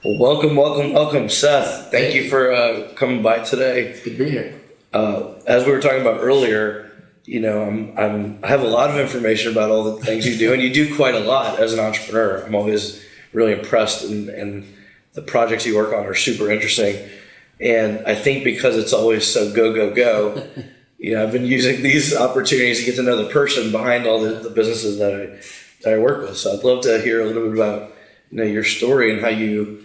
Well, welcome, Seth. Thank you for coming by today. It's good to be here. As we were talking about earlier, I have a lot of information about all the things you do, and you do quite a lot as an entrepreneur. I'm always really impressed, and the projects you work on are super interesting. And I think because it's always so go, I've been using these opportunities to get to know the person behind all the businesses that I work with. So I'd love to hear a little bit about your story and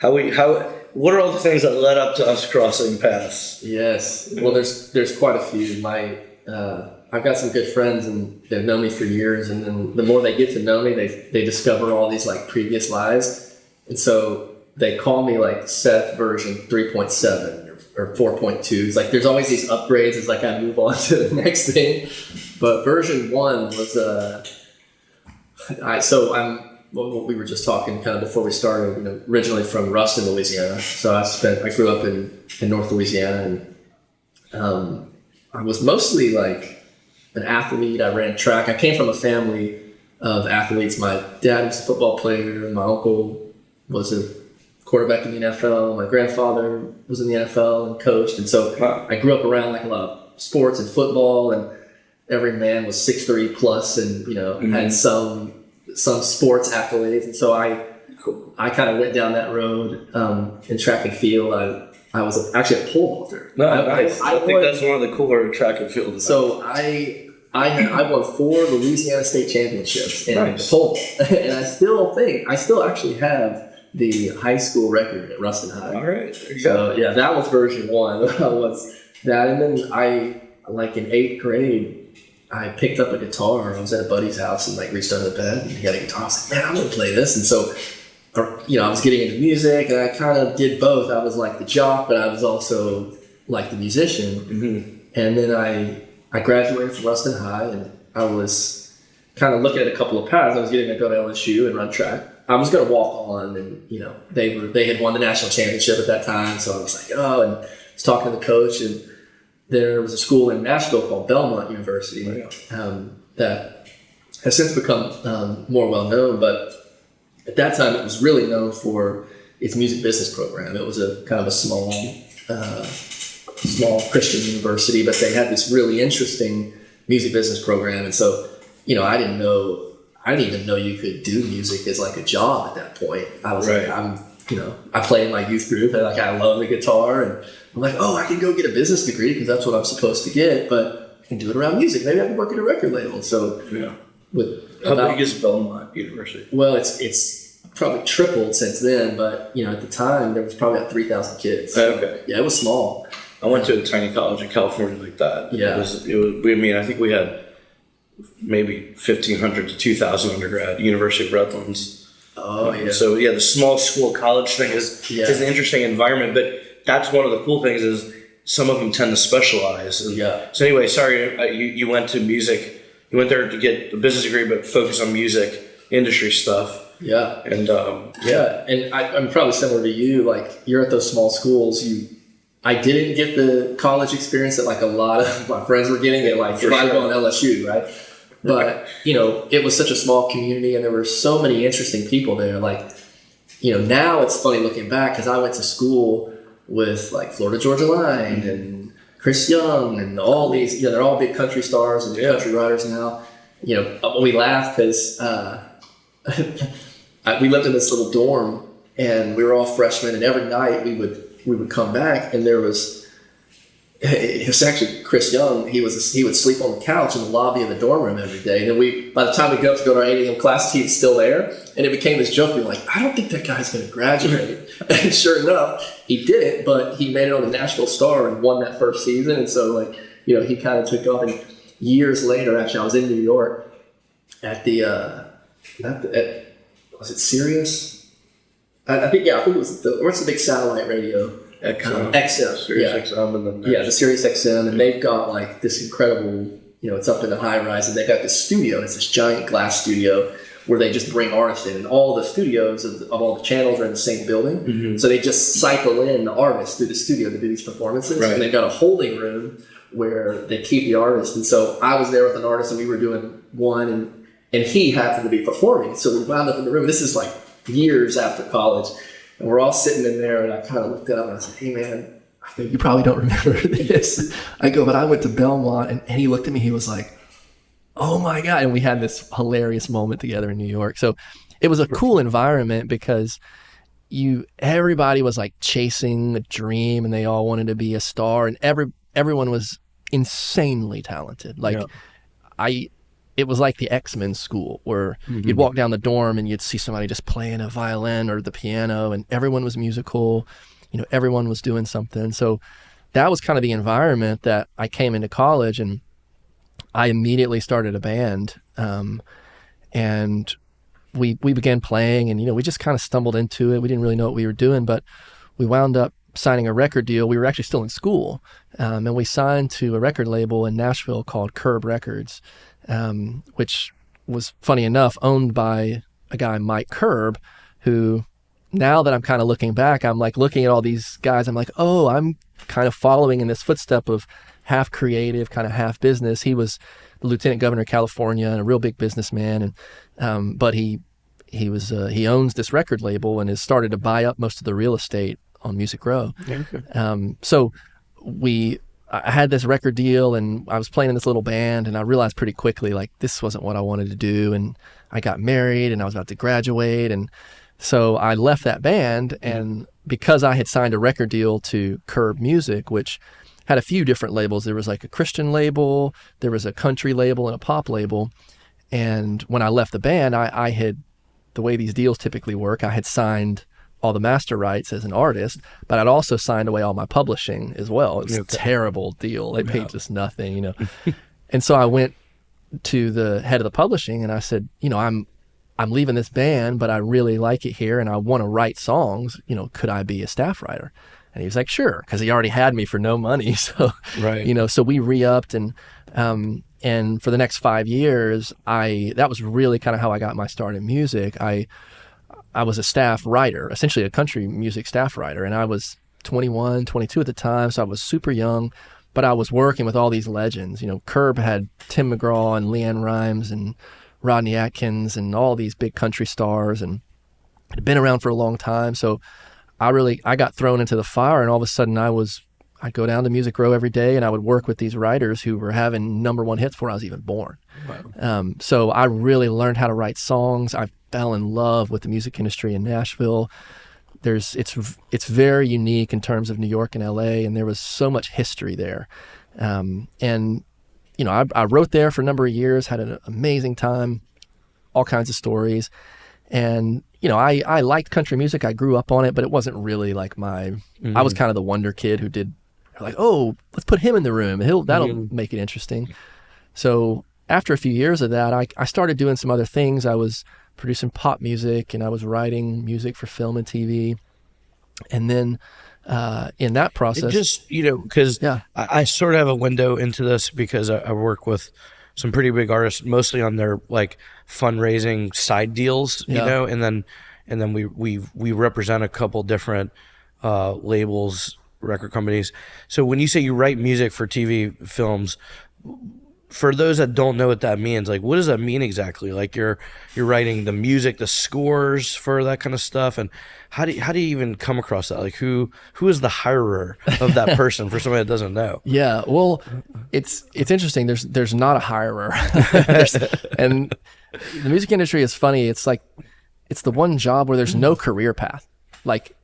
what are all the things that led up to us crossing paths? Yes. Well, there's quite a few. I've got some good friends, and they've known me for years. And then the more they get to know me, they discover all these previous lives, and so they call me Seth version 3.7 or 4.2. It's there's always these upgrades as I move on to the next thing. But version 1 was Well, we were just talking kind of before we started, originally from Ruston, Louisiana. So I grew up in North Louisiana, and I was mostly an athlete. I ran track. I came from a family of athletes. My dad was a football player. My uncle was a quarterback in the NFL. My grandfather was in the NFL and coached. And so I grew up around a lot of sports and football, and every man was 6'3" plus and, had some sports accolades. And so I kind of went down that road in track and field. I was actually a pole vaulter. No, nice. I think that's one of the cooler track and field events. So I won 4 Louisiana state championships in the pole vault. And I still actually have the high school record at Ruston High. All right. There you go. Yeah, that was version 1. was that. And then in 8th grade, I picked up a guitar. I was at a buddy's house and reached under the bed and he had a guitar. I was like, man, I'm going to play this. And so, I was getting into music, and I kind of did both. I was the jock, but I was also the musician. Mm-hmm. And then I graduated from Ruston High, and I was kind of looking at a couple of paths. I was getting to go to LSU and run track. I was going to walk on, and they had won the national championship at that time. So I was and I was talking to the coach, and there was a school in Nashville called Belmont University that has since become more well known, but at that time it was really known for its music business program. It was a kind of a small Christian university, but they had this really interesting music business program. And so, I didn't even know you could do music as a job at that point. I was I play in my youth group, and I love the guitar, and I'm I can go get a business degree because that's what I'm supposed to get, but I can do it around music. Maybe I can work at a record label. So how big is Belmont University? Well, it's probably tripled since then, but at the time there was probably 3,000 kids. So, okay. Yeah, it was small. I went to a tiny college in California like that. Yeah. It was. I think we had maybe 1,500 to 2,000 undergrad. University of Redlands. Oh, yeah. So the small school college thing is an interesting environment, but that's one of the cool things is some of them tend to specialize. And so anyway, sorry, you went to music. You went there to get a business degree, but focus on music industry stuff. Yeah. And and I'm probably similar to you. You're at those small schools. I didn't get the college experience that a lot of my friends were getting at Volleyball and LSU, right? But it was such a small community, and there were so many interesting people there. Now it's funny looking back because I went to school with Florida Georgia Line and Chris Young and all these. They're all big country stars and country writers now. We laugh because we lived in this little dorm, and we were all freshmen, and every night we would come back, and it was actually Chris Young. He would sleep on the couch in the lobby of the dorm room every day. And then by the time we go to our 8 a.m. class, he was still there. And it became this joke. We were I don't think that guy's going to graduate. And sure enough, he didn't, but he made it on the Nashville Star and won that first season. And so he kind of took off. And years later, actually, I was in New York at was it Sirius? I think it was what's the big satellite radio? XM. XM. And then the Sirius XM, and they've got this incredible, it's up in the high rise, and they've got this studio, and it's this giant glass studio where they just bring artists in, and all the studios of all the channels are in the same building. Mm-hmm. So they just cycle in the artists through the studio to do these performances, and they've got a holding room where they keep the artists. And so I was there with an artist, and we were doing one, and he happened to be performing. So we wound up in the room. This is years after college. And we're all sitting in there, and I kind of looked up and I said, hey, man, I think you probably don't remember this. I go, but I went to Belmont, and he looked at me. He was like, oh, my God. And we had this hilarious moment together in New York. So it was a cool environment because everybody was like chasing a dream, and they all wanted to be a star, and everyone was insanely talented. Like it was like the X-Men school where you'd walk down the dorm and you'd see somebody just playing a violin or the piano, and everyone was musical. Everyone was doing something. So that was kind of the environment that I came into college, and I immediately started a band. And we began playing, and we just kind of stumbled into it. We didn't really know what we were doing, but we wound up signing a record deal. We were actually still in school, and we signed to a record label in Nashville called Curb Records, which was, funny enough, owned by a guy, Mike Curb, who, now that I'm kind of looking back, I'm like looking at all these guys, I'm like, oh, I'm kind of following in this footstep of half creative, kind of half business. He was the lieutenant governor of California and a real big businessman, and but he owns this record label and has started to buy up most of the real estate on Music Row. So I had this record deal, and I was playing in this little band, and I realized pretty quickly, like, this wasn't what I wanted to do. And I got married, and I was about to graduate. And so I left that band, and because I had signed a record deal to Curb Music, which had a few different labels. There was like a Christian label, there was a country label, and a pop label. And when I left the band, I had, the way these deals typically work, I had signed all the master rights as an artist, but I'd also signed away all my publishing as well. It was a terrible deal. They paid just nothing, And so I went to the head of the publishing, and I said, I'm leaving this band, but I really like it here, and I want to write songs. Could I be a staff writer? And he was like, sure, because he already had me for no money. So, so we re-upped, and for the next 5 years, that was really kind of how I got my start in music. I was a staff writer, essentially a country music staff writer, and I was 21, 22 at the time, so I was super young, but I was working with all these legends. Curb had Tim McGraw and Leanne Rimes and Rodney Atkins and all these big country stars, and it had been around for a long time. So I got thrown into the fire, and all of a sudden I'd go down to Music Row every day, and I would work with these writers who were having #1 hits before I was even born. Wow. So I really learned how to write songs. I fell in love with the music industry in Nashville. It's very unique in terms of New York and LA, and there was so much history there. I wrote there for a number of years, had an amazing time, all kinds of stories. And, I liked country music. I grew up on it, but it wasn't really like I was kind of the wonder kid who did, like, oh, let's put him in the room. That'll make it interesting. So after a few years of that, I started doing some other things. I was producing pop music, and I was writing music for film and TV. And then in that process, it just, because I sort of have a window into this because I work with some pretty big artists, mostly on their like fundraising side deals, and then we represent a couple different labels, record companies. So when you say you write music for TV films, for those that don't know what that means, like, what does that mean exactly? Like, you're writing the music, the scores for that kind of stuff, and how do you even come across that? Like, who is the hirer of that person for somebody that doesn't know? Yeah, well, it's interesting. There's not a hirer, and the music industry is funny. It's like it's the one job where there's no career path. Like,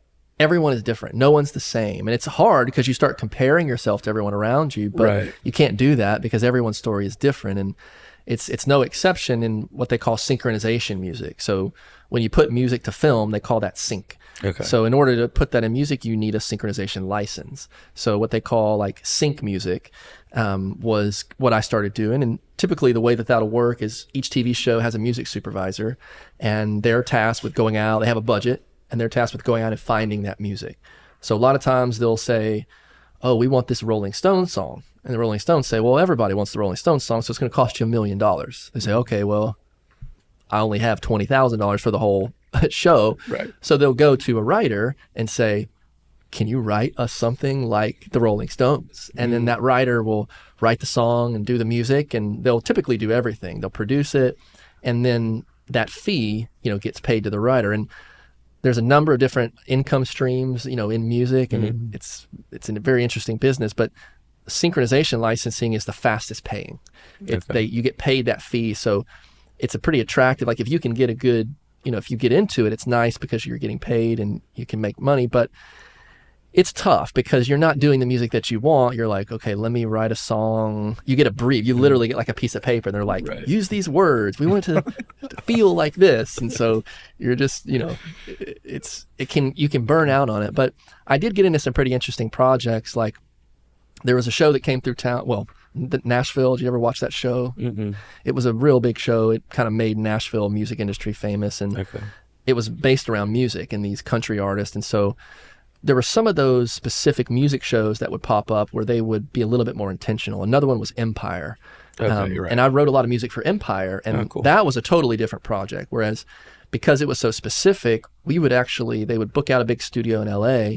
everyone is different. No one's the same. And it's hard because you start comparing yourself to everyone around you, but you can't do that because everyone's story is different. And it's no exception in what they call synchronization music. So when you put music to film, they call that sync. Okay. So in order to put that in music, you need a synchronization license. So what they call like sync music was what I started doing. And typically the way that'll work is each TV show has a music supervisor, and they're tasked with going out. They have a budget, and they're tasked with going out and finding that music. So a lot of times they'll say, oh, we want this Rolling Stones song. And the Rolling Stones say, well, everybody wants the Rolling Stones song, so it's going to cost you $1 million. They say, okay, well, I only have $20,000 for the whole show. Right. So they'll go to a writer and say, can you write us something like the Rolling Stones? And then that writer will write the song and do the music, and they'll typically do everything. They'll produce it, and then that fee, gets paid to the writer. And there's a number of different income streams, in music, and it's a very interesting business. But synchronization licensing is the fastest paying. You get paid that fee, so it's a pretty attractive. Like if you can get a good, if you get into it, it's nice because you're getting paid and you can make money. But it's tough because you're not doing the music that you want. You're like, okay, let me write a song. You get a brief. You literally get like a piece of paper. And they're like, use these words. We want it to feel like this. And so you're just, you can burn out on it. But I did get into some pretty interesting projects. Like there was a show that came through town. Well, Nashville. Did you ever watch that show? Mm-hmm. It was a real big show. It kind of made Nashville music industry famous. And it was based around music and these country artists. And so there were some of those specific music shows that would pop up where they would be a little bit more intentional. Another one was Empire. You're right. And I wrote a lot of music for Empire, and that was a totally different project. Whereas because it was so specific, they would book out a big studio in LA.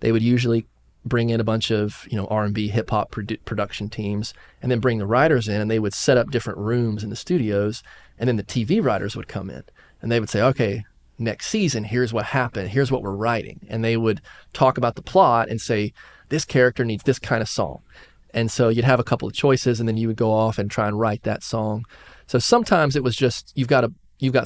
They would usually bring in a bunch of, R&B, hip hop production teams, and then bring the writers in, and they would set up different rooms in the studios. And then the TV writers would come in and they would say, okay, next season, here's what happened, here's what we're writing. And they would talk about the plot and say, this character needs this kind of song. And so you'd have a couple of choices, and then you would go off and try and write that song. So sometimes it was just, you've got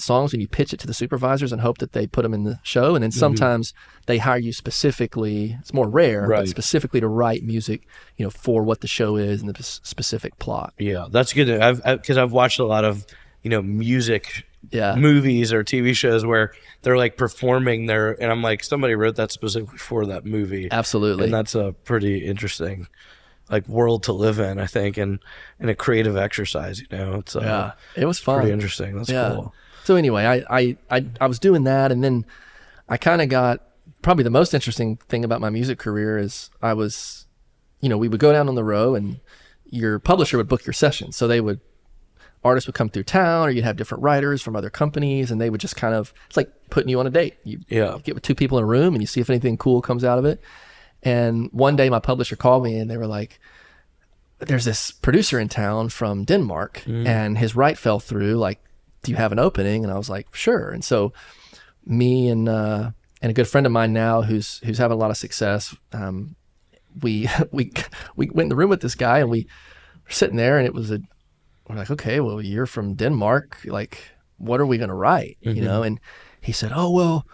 songs and you pitch it to the supervisors and hope that they put them in the show. And then sometimes they hire you specifically, it's more rare, but specifically to write music, for what the show is and the specific plot. Yeah, that's good. Because I've watched a lot of, music movies or TV shows where they're like performing there, and I'm like, somebody wrote that specifically for that movie. Absolutely. And that's a pretty interesting like world to live in, I think, and a creative exercise, It's it was fun. Pretty interesting. That's cool. So anyway, I was doing that, and then I kind of got, probably the most interesting thing about my music career is I was, we would go down on the road and your publisher would book your sessions. So artists would come through town, or you'd have different writers from other companies, and they would just kind of, it's like putting you on a date. You get with two people in a room and you see if anything cool comes out of it. And one day my publisher called me and they were like, there's this producer in town from Denmark and his right fell through. Like, do you have an opening? And I was like, sure. And so me and a good friend of mine now who's having a lot of success, we went in the room with this guy, and we were sitting there, and we're like, okay, well, you're from Denmark. Like, what are we going to write? And he said, oh, well,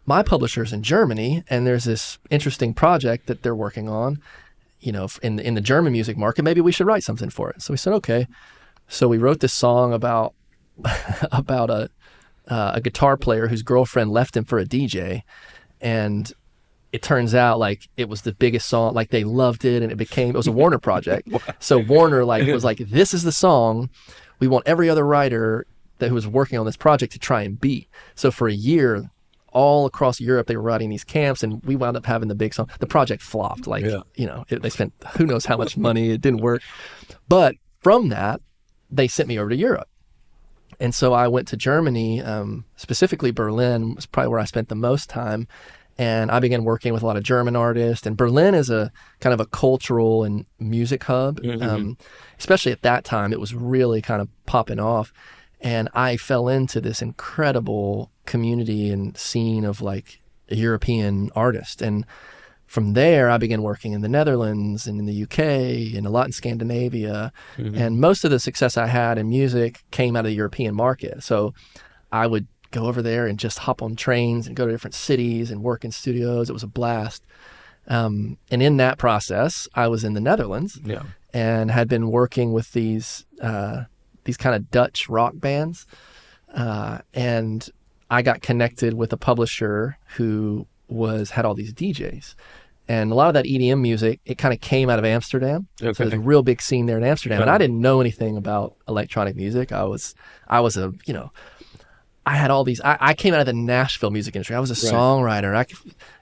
my publisher's in Germany, and there's this interesting project that they're working on, in the German music market. Maybe we should write something for it. So we said, okay. So we wrote this song about a guitar player whose girlfriend left him for a DJ, and it turns out like it was the biggest song, like they loved it, and it was a Warner project. So Warner was like, this is the song we want every other writer who was working on this project to try and beat. So for a year, all across Europe, they were writing these camps, and we wound up having the big song. The project flopped. They spent who knows how much money. It didn't work. But from that, they sent me over to Europe. And so I went to Germany, specifically Berlin was probably where I spent the most time. And I began working with a lot of German artists. And Berlin is a kind of a cultural and music hub. Especially at that time, it was really kind of popping off. And I fell into this incredible community and scene of like European artists. And from there, I began working in the Netherlands and in the UK and a lot in Scandinavia. And most of the success I had in music came out of the European market. So I would go over there and just hop on trains and go to different cities and work in studios. It was a blast. And in that process, I was in the Netherlands and had been working with these kind of Dutch rock bands. And I got connected with a publisher who had all these DJs. And a lot of that EDM music, it kind of came out of Amsterdam. So there's a real big scene there in Amsterdam. And I didn't know anything about electronic music. I had all these, I came out of the Nashville music industry. I was a songwriter.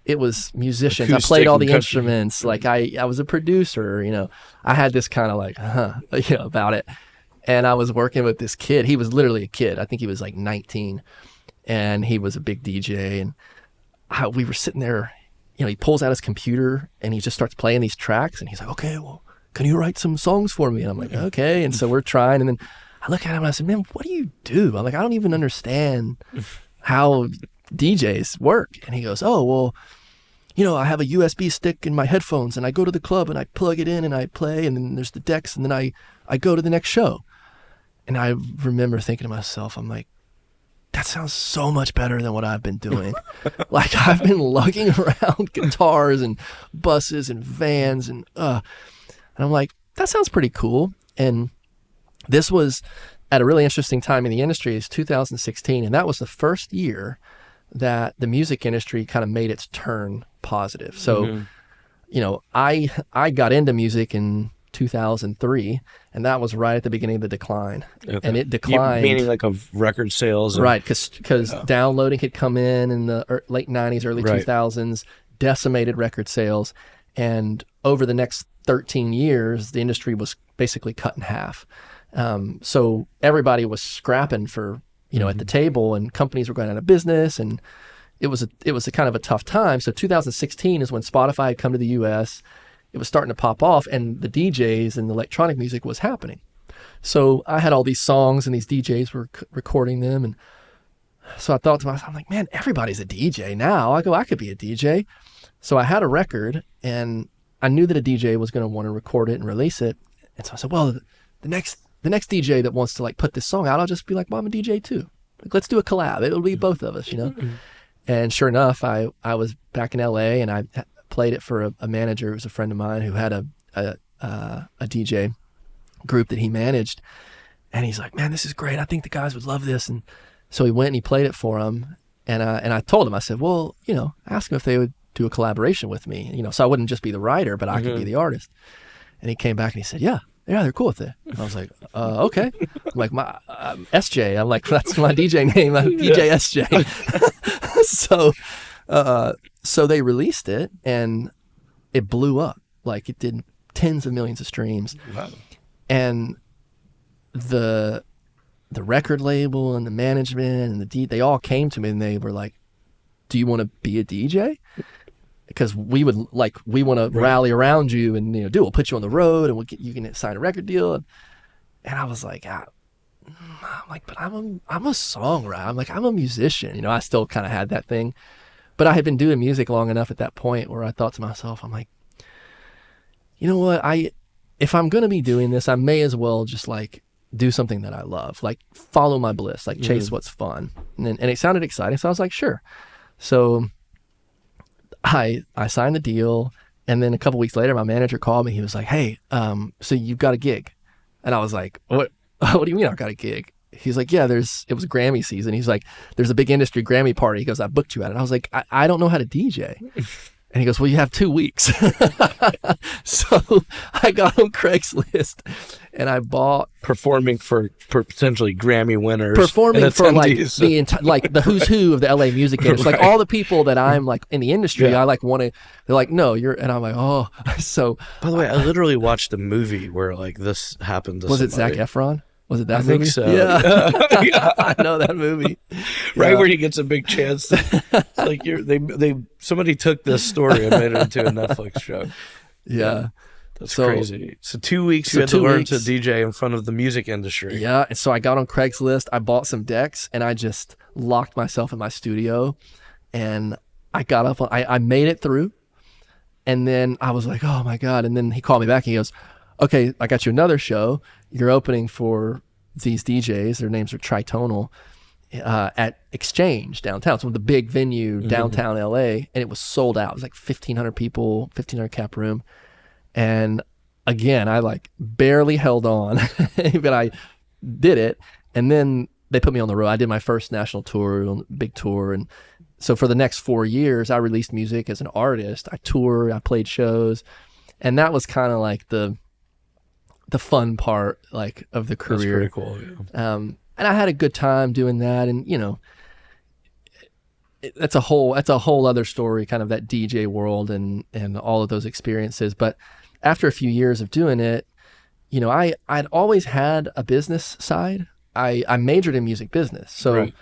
It was musicians. Acoustic, I played all the instruments. Like I was a producer, I had this kind of like, about it. And I was working with this kid. He was literally a kid. I think he was like 19, and he was a big DJ. And we were sitting there, he pulls out his computer and he just starts playing these tracks. And he's like, okay, well, can you write some songs for me? And I'm like, okay. And so we're trying. And then I look at him and I said, man, what do you do? I'm like, I don't even understand how DJs work? And he goes, oh, well, I have a USB stick in my headphones and I go to the club and I plug it in and I play, and then there's the decks, and then I go to the next show. And I remember thinking to myself, I'm like, that sounds so much better than what I've been doing. Like, I've been lugging around guitars and buses and vans and I'm like, that sounds pretty cool. And this was at a really interesting time in the industry. It's 2016, and that was the first year that the music industry kind of made its turn positive. So, I got into music in 2003, and that was right at the beginning of the decline. Okay. And it declined. Meaning like of record sales? Right, because downloading had come in the late 90s, early 2000s, decimated record sales. And over the next 13 years, the industry was basically cut in half. So everybody was scrapping for, at the table, and companies were going out of business, and it was a kind of a tough time. So 2016 is when Spotify had come to the US. It was starting to pop off, and the DJs and the electronic music was happening. So I had all these songs, and these DJs were recording them. And so I thought to myself, I'm like, man, everybody's a DJ now. I could be a DJ. So I had a record, and I knew that a DJ was going to want to record it and release it. And so I said, well, the next DJ that wants to like put this song out, I'll just be like, well, I'm a DJ too. Like, let's do a collab. It'll be both of us, And sure enough, I was back in LA, and I played it for a manager who was a friend of mine who had a DJ group that he managed. And he's like, man, this is great. I think the guys would love this. And so he went and he played it for him. And I told him, I said, well, ask them if they would do a collaboration with me, so I wouldn't just be the writer, but I could be the artist. And he came back and he said, yeah, they're cool with it. And I was like, okay. I'm like, my SJ. I'm like, that's my DJ name. I'm DJ SJ. So they released it, and it blew up. Like, it did tens of millions of streams. Wow. And the record label and the management and they all came to me, and they were like, do you want to be a DJ? Because we want to rally around you, and we'll put you on the road, and you can sign a record deal. And I was like, I'm like, but I'm a songwriter. I'm like, I'm a musician. I still kind of had that thing, but I had been doing music long enough at that point where I thought to myself, I'm like, you know what? If I'm gonna be doing this, I may as well just like do something that I love, like follow my bliss, like chase what's fun. And it sounded exciting, so I was like, sure. So I signed the deal, and then a couple weeks later, my manager called me. He was like, hey, so you've got a gig. And I was like, what do you mean I got a gig? He's like, yeah, it was Grammy season. He's like, there's a big industry Grammy party. He goes, I booked you at it. And I was like, I don't know how to DJ. And he goes, well, you have 2 weeks. So I got on Craigslist, and I bought performing for potentially Grammy winners, performing for like the who's who of the LA music industry, like all the people that I'm like in the industry. Yeah. I like want to. They're like, no, you're, and I'm like, oh. So by the way, I literally watched a movie where like this happened to was somebody. it Zac Efron? Was it that I movie? think so. Yeah. I know that movie. Right, where he gets a big chance. It's like somebody took this story and made it into a Netflix show. Yeah. That's crazy. So 2 weeks you had to learn to DJ in front of the music industry. Yeah, and so I got on Craigslist, I bought some decks, and I just locked myself in my studio, and I got up, I made it through, and then I was like, oh my God, and then he called me back, and he goes, okay, I got you another show. You're opening for these DJs. Their names are Tritonal at Exchange downtown. It's one of the big venue downtown LA, and it was sold out. It was like 1,500 people, 1,500 cap room. And again, I like barely held on, but I did it. And then they put me on the road. I did my first national tour, big tour. And so for the next 4 years, I released music as an artist. I toured, I played shows. And that was kind of like the fun part like of the career. That's pretty cool. Yeah. And I had a good time doing that. And that's a whole other story, kind of that DJ world and all of those experiences. But after a few years of doing it, I'd always had a business side. I majored in music business. So, right.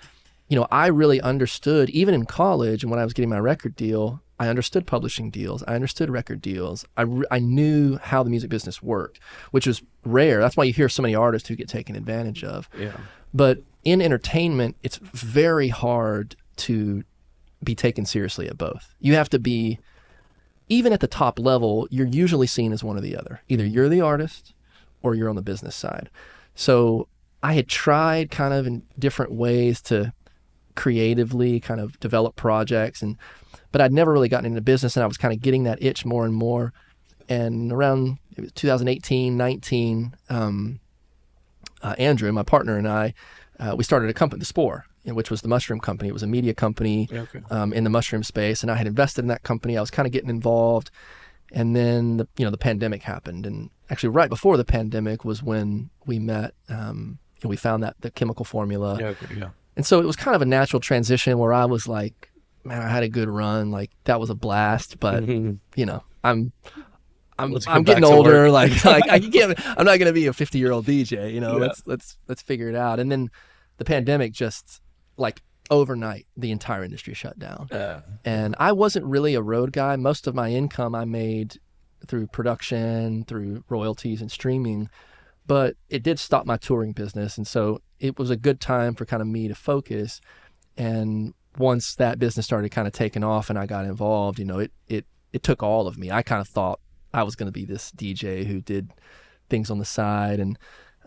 I really understood, even in college and when I was getting my record deal, I understood publishing deals. I understood record deals. I knew how the music business worked, which was rare. That's why you hear so many artists who get taken advantage of. Yeah. But in entertainment, it's very hard to be taken seriously at both. You have to be, even at the top level, you're usually seen as one or the other. Either you're the artist or you're on the business side. So I had tried kind of in different ways to creatively kind of develop projects, but I'd never really gotten into business, and I was kind of getting that itch more and more. And around 2018, 19, Andrew, my partner, and I, we started a company, The Spore, which was the mushroom company. It was a media company in the mushroom space, and I had invested in that company. I was kind of getting involved, and then the pandemic happened. And actually, right before the pandemic was when we met. We found the chemical formula, and so it was kind of a natural transition where I was like, man, I had a good run, like that was a blast, but I'm getting older. Like I can't. I'm not gonna be a 50-year-old DJ. Let's figure it out. And then the pandemic just like overnight, the entire industry shut down. And I wasn't really a road guy. Most of my income I made through production, through royalties and streaming, but it did stop my touring business. And so it was a good time for kind of me to focus. And once that business started kind of taking off and I got involved, it took all of me. I kind of thought I was going to be this DJ who did things on the side, and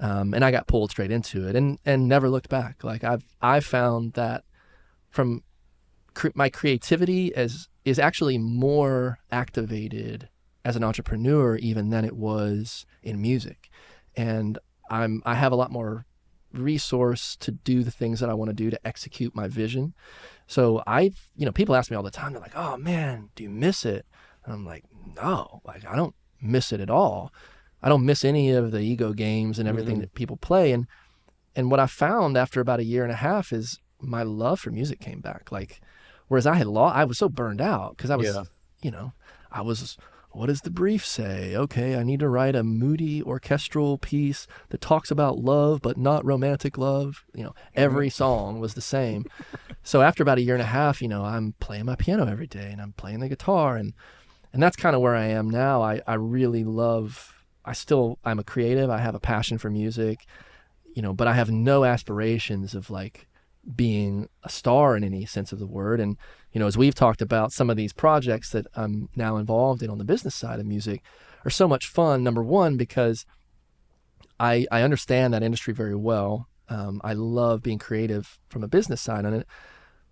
I got pulled straight into it and never looked back. Like I've found that from my creativity is actually more activated as an entrepreneur even than it was in music, and I have a lot more resource to do the things that I want to do to execute my vision. So people ask me all the time, they're like, "Oh man, do you miss it?" And I'm like, no, like I don't miss it at all. I don't miss any of the ego games and everything that people play. And what I found after about a year and a half is my love for music came back. Like, whereas I was so burned out because I was, what does the brief say? Okay, I need to write a moody orchestral piece that talks about love, but not romantic love. Every song was the same. So after about a year and a half, I'm playing my piano every day and I'm playing the guitar, and that's kind of where I am now. I really love, I'm a creative. I have a passion for music, but I have no aspirations of like being a star in any sense of the word. And, as we've talked about, some of these projects that I'm now involved in on the business side of music are so much fun. Number one, because I understand that industry very well. I love being creative from a business side on it,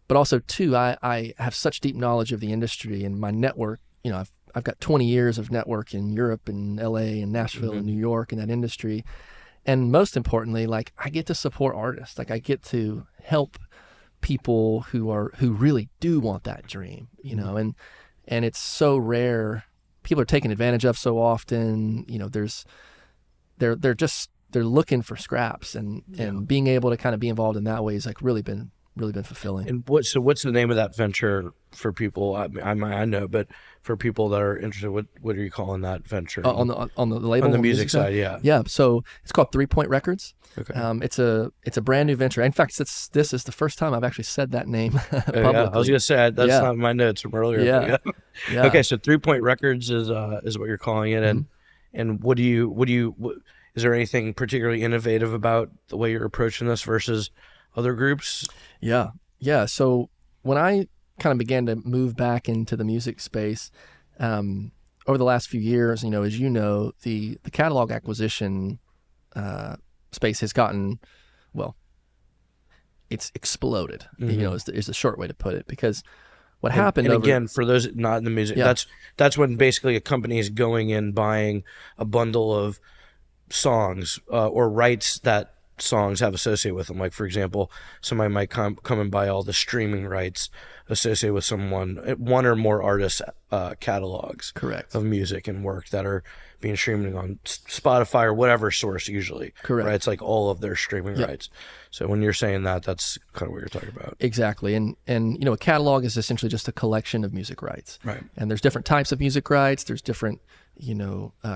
but also two, I have such deep knowledge of the industry and my network. I've got 20 years of network in Europe and LA and Nashville and New York in that industry. And most importantly, like I get to support artists. Like I get to help people who really do want that dream, and it's so rare. People are taken advantage of so often, they're looking for scraps, and being able to kind of be involved in that way is like really been fulfilling. And what's the name of that venture for people? I know, but for people that are interested, what are you calling that venture? On the label, on the music side, yeah. Yeah. So it's called 3 Point Records. Okay. It's a brand new venture. In fact, this is the first time I've actually said that name publicly. Yeah, I was gonna say that's not my notes from earlier. Yeah. Yeah. Okay, so 3 Point Records is what you're calling it, and what do you is there anything particularly innovative about the way you're approaching this versus other groups? Yeah. So when I kind of began to move back into the music space, over the last few years, as the catalog acquisition space has gotten, it's exploded. Is the short way to put it, because what happened. And again, for those not in the music, that's when basically a company is going in buying a bundle of songs or rights that songs have associated with them. Like, for example, somebody might come and buy all the streaming rights associated with one or more artists' catalogs. Correct. Of music and work that are being streamed on Spotify or whatever source usually. Correct. Right? It's like all of their streaming rights. So when you're saying that, that's kind of what you're talking about. Exactly. And a catalog is essentially just a collection of music rights. Right. And there's different types of music rights. There's different,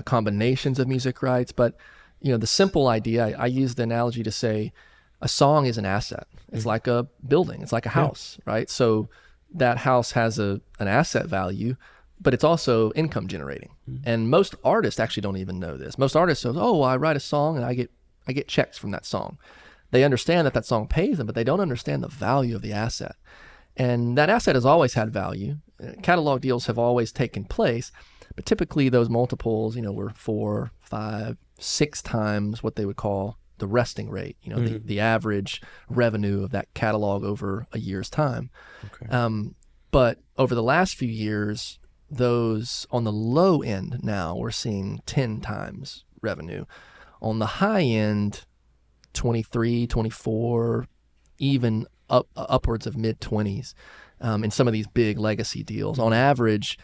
combinations of music rights. But the simple idea, I use the analogy to say a song is an asset. It's like a building. It's like a house, right? So that house has an asset value, but it's also income generating. And most artists actually don't even know this. Most artists say, I write a song and I get checks from that song. They understand that song pays them, but they don't understand the value of the asset. And that asset has always had value. Catalog deals have always taken place, but typically those multiples, were 4, 5, 6 times what they would call the resting rate, the average revenue of that catalog over a year's time. Okay. But over the last few years, those on the low end now, we're seeing 10 times revenue. On the high end, 23, 24, even upwards of mid-20s in some of these big legacy deals. On average,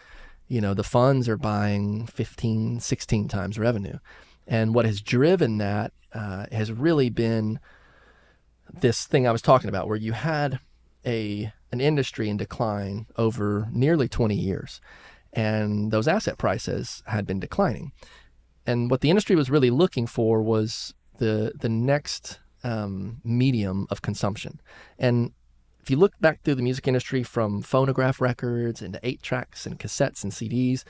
the funds are buying 15, 16 times revenue. And what has driven that has really been this thing I was talking about, where you had an industry in decline over nearly 20 years, and those asset prices had been declining. And what the industry was really looking for was the next medium of consumption. And if you look back through the music industry from phonograph records into 8-tracks and cassettes and CDs,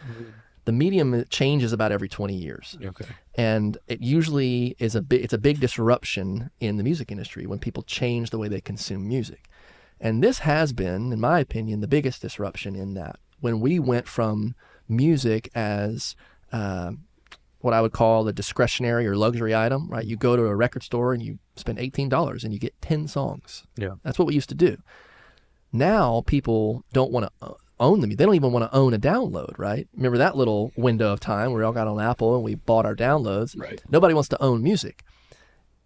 the medium changes about every 20 years. Okay. And it usually is it's a big disruption in the music industry when people change the way they consume music. And this has been, in my opinion, the biggest disruption in that. When we went from music as what I would call a discretionary or luxury item, right? You go to a record store and you spend $18 and you get 10 songs. Yeah. That's what we used to do. Now people don't want to own them. They don't even want to own a download, right? Remember that little window of time where we all got on Apple and we bought our downloads? Right. Nobody wants to own music.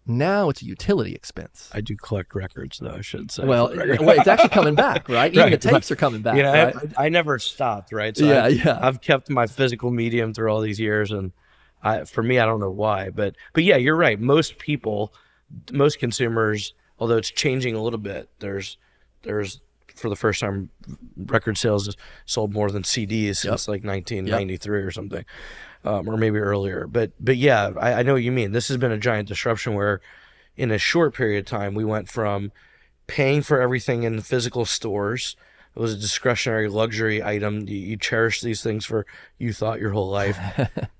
Now it's a utility expense. I do collect records, though, I should say. Well, it's actually coming back, right? Even the tapes are coming back, right? I never stopped, right? So Yeah. I've kept my physical medium through all these years, and for me, I don't know why, but yeah, you're right. Most consumers, although it's changing a little bit, there's for the first time, record sales sold more than CDs since like 1993 or something, or maybe earlier. But yeah, I know what you mean. This has been a giant disruption where in a short period of time, we went from paying for everything in physical stores. It was a discretionary luxury item. You cherish these things for, you thought, your whole life,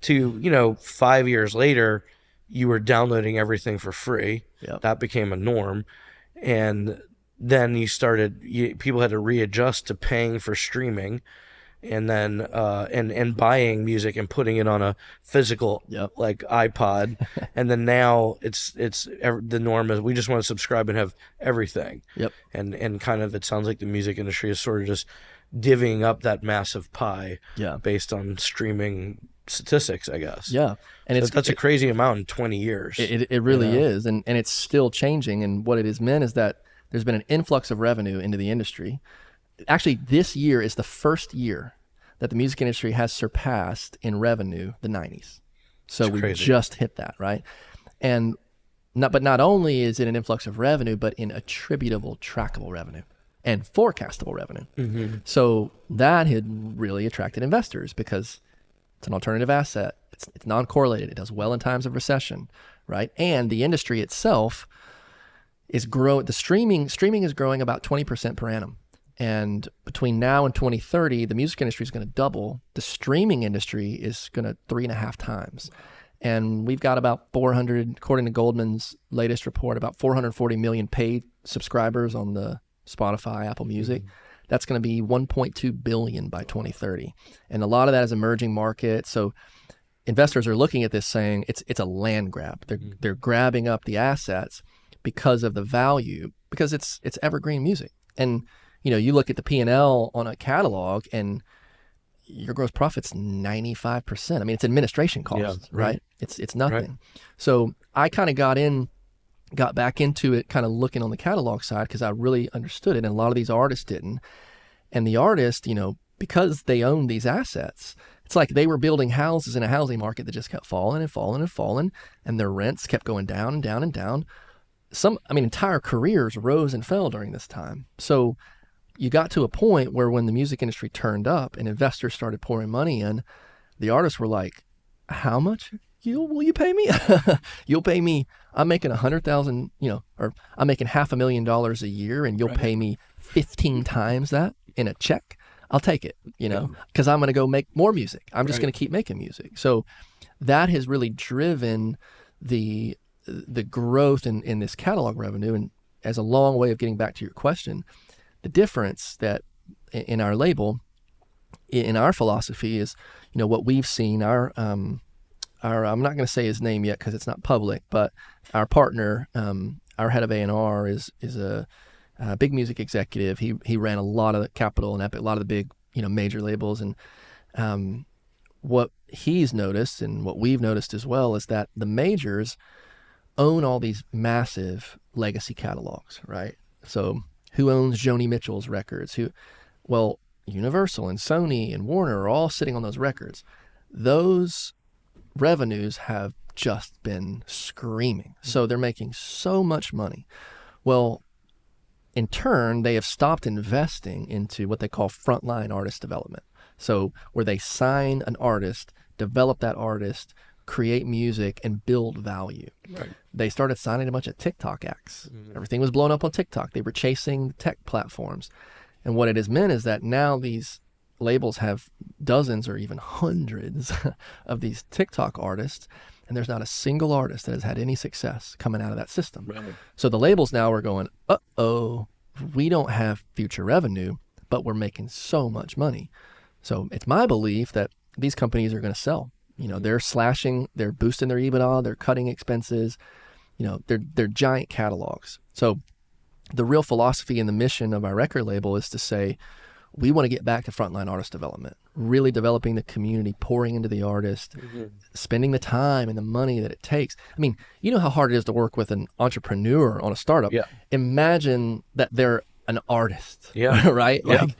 to, 5 years later, you were downloading everything for free. Yep. That became a norm. And then people had to readjust to paying for streaming, and then and buying music and putting it on a physical like iPod. And then now it's the norm is we just want to subscribe and have everything. Yep. And kind of, it sounds like the music industry is sort of just divvying up that massive pie based on streaming statistics, I guess. Yeah. And that's a crazy amount in 20 years. It really is. And it's still changing. And what it has meant is that there's been an influx of revenue into the industry. Actually, this year is the first year that the music industry has surpassed in revenue the 90s. So we just hit that, right? And not only is it an influx of revenue, but in attributable, trackable revenue and forecastable revenue. Mm-hmm. So that had really attracted investors because it's an alternative asset. It's non-correlated. It does well in times of recession, right? And the industry itself is growing. The streaming is growing about 20% per annum. And between now and 2030, the music industry is going to double. The streaming industry is going to 3.5 times. And we've got about 400, according to Goldman's latest report, about 440 million paid subscribers on the Spotify, Apple Music. Mm-hmm. That's going to be 1.2 billion by 2030. And a lot of that is emerging market. So investors are looking at this saying it's a land grab. They're grabbing up the assets because of the value, because it's evergreen music. And you look at the P&L on a catalog and your gross profit's 95%. I mean, it's administration costs, right? It's nothing. Right. So I kind of got back into it, kind of looking on the catalog side because I really understood it, and a lot of these artists didn't. And the artist, because they own these assets, it's like they were building houses in a housing market that just kept falling and falling and falling, and their rents kept going down and down and down. Entire careers rose and fell during this time. So you got to a point where when the music industry turned up and investors started pouring money in, the artists were like, how much will you pay me? You'll pay me. I'm making $100,000, or I'm making $500,000 a year, and you'll pay me 15 times that in a check. I'll take it, because I'm going to go make more music. I'm just going to keep making music. So that has really driven the growth in this catalog revenue. And as a long way of getting back to your question, The difference that in our label, in our philosophy is, what we've seen, our I'm not going to say his name yet because it's not public, but our partner, our head of A&R is a big music executive. He ran a lot of the Capitol and Epic, a lot of the big, major labels. And what he's noticed and what we've noticed as well is that the majors own all these massive legacy catalogs, right? So who owns Joni Mitchell's records? Well, Universal and Sony and Warner are all sitting on those records. Those revenues have just been screaming. So they're making so much money. Well, in turn, they have stopped investing into what they call frontline artist development. So where they sign an artist, develop that artist, create music, and build value. Right. They started signing a bunch of TikTok acts. Everything was blown up on TikTok. They were chasing tech platforms. And what it has meant is that now these labels have dozens or even hundreds of these TikTok artists, and there's not a single artist that has had any success coming out of that system. Right. So the labels now are going, uh-oh, we don't have future revenue, but we're making so much money. So it's my belief that these companies are going to sell. They're slashing, they're boosting their EBITDA, they're cutting expenses, they're giant catalogs. So the real philosophy and the mission of our record label is to say, we want to get back to frontline artist development, really developing the community, pouring into the artist, spending the time and the money that it takes. I mean, you know how hard it is to work with an entrepreneur on a startup. Yeah. Imagine that they're an artist, Yeah. right? Yeah. Like,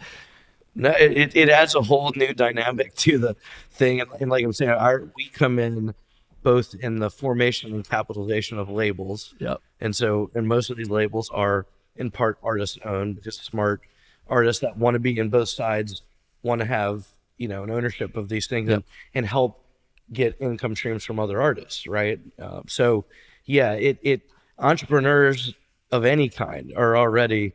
No, it adds a whole new dynamic to the thing. And like I'm saying, we come in both in the formation and capitalization of labels. Yep. And most of these labels are in part artist owned, because smart artists that want to be in both sides want to have, an ownership of these things. Yep. and help get income streams from other artists. Right. So yeah, entrepreneurs of any kind are already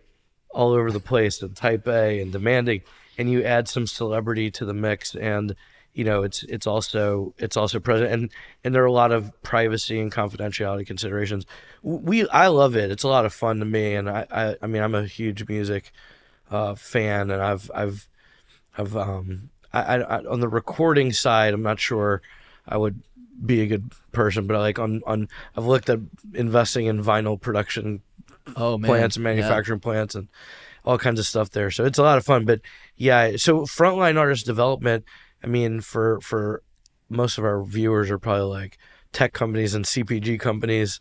all over the place and type A and demanding, and you add some celebrity to the mix, and it's also present, and there are a lot of privacy and confidentiality considerations. I love it. It's a lot of fun to me, and I mean, I'm a huge music fan, and I've on the recording side, I'm not sure I would be a good person, but I've looked at investing in vinyl production plants and manufacturing plants and all kinds of stuff there. So it's a lot of fun. But yeah, so frontline artist development, I mean, for most of our viewers are probably like tech companies and CPG companies.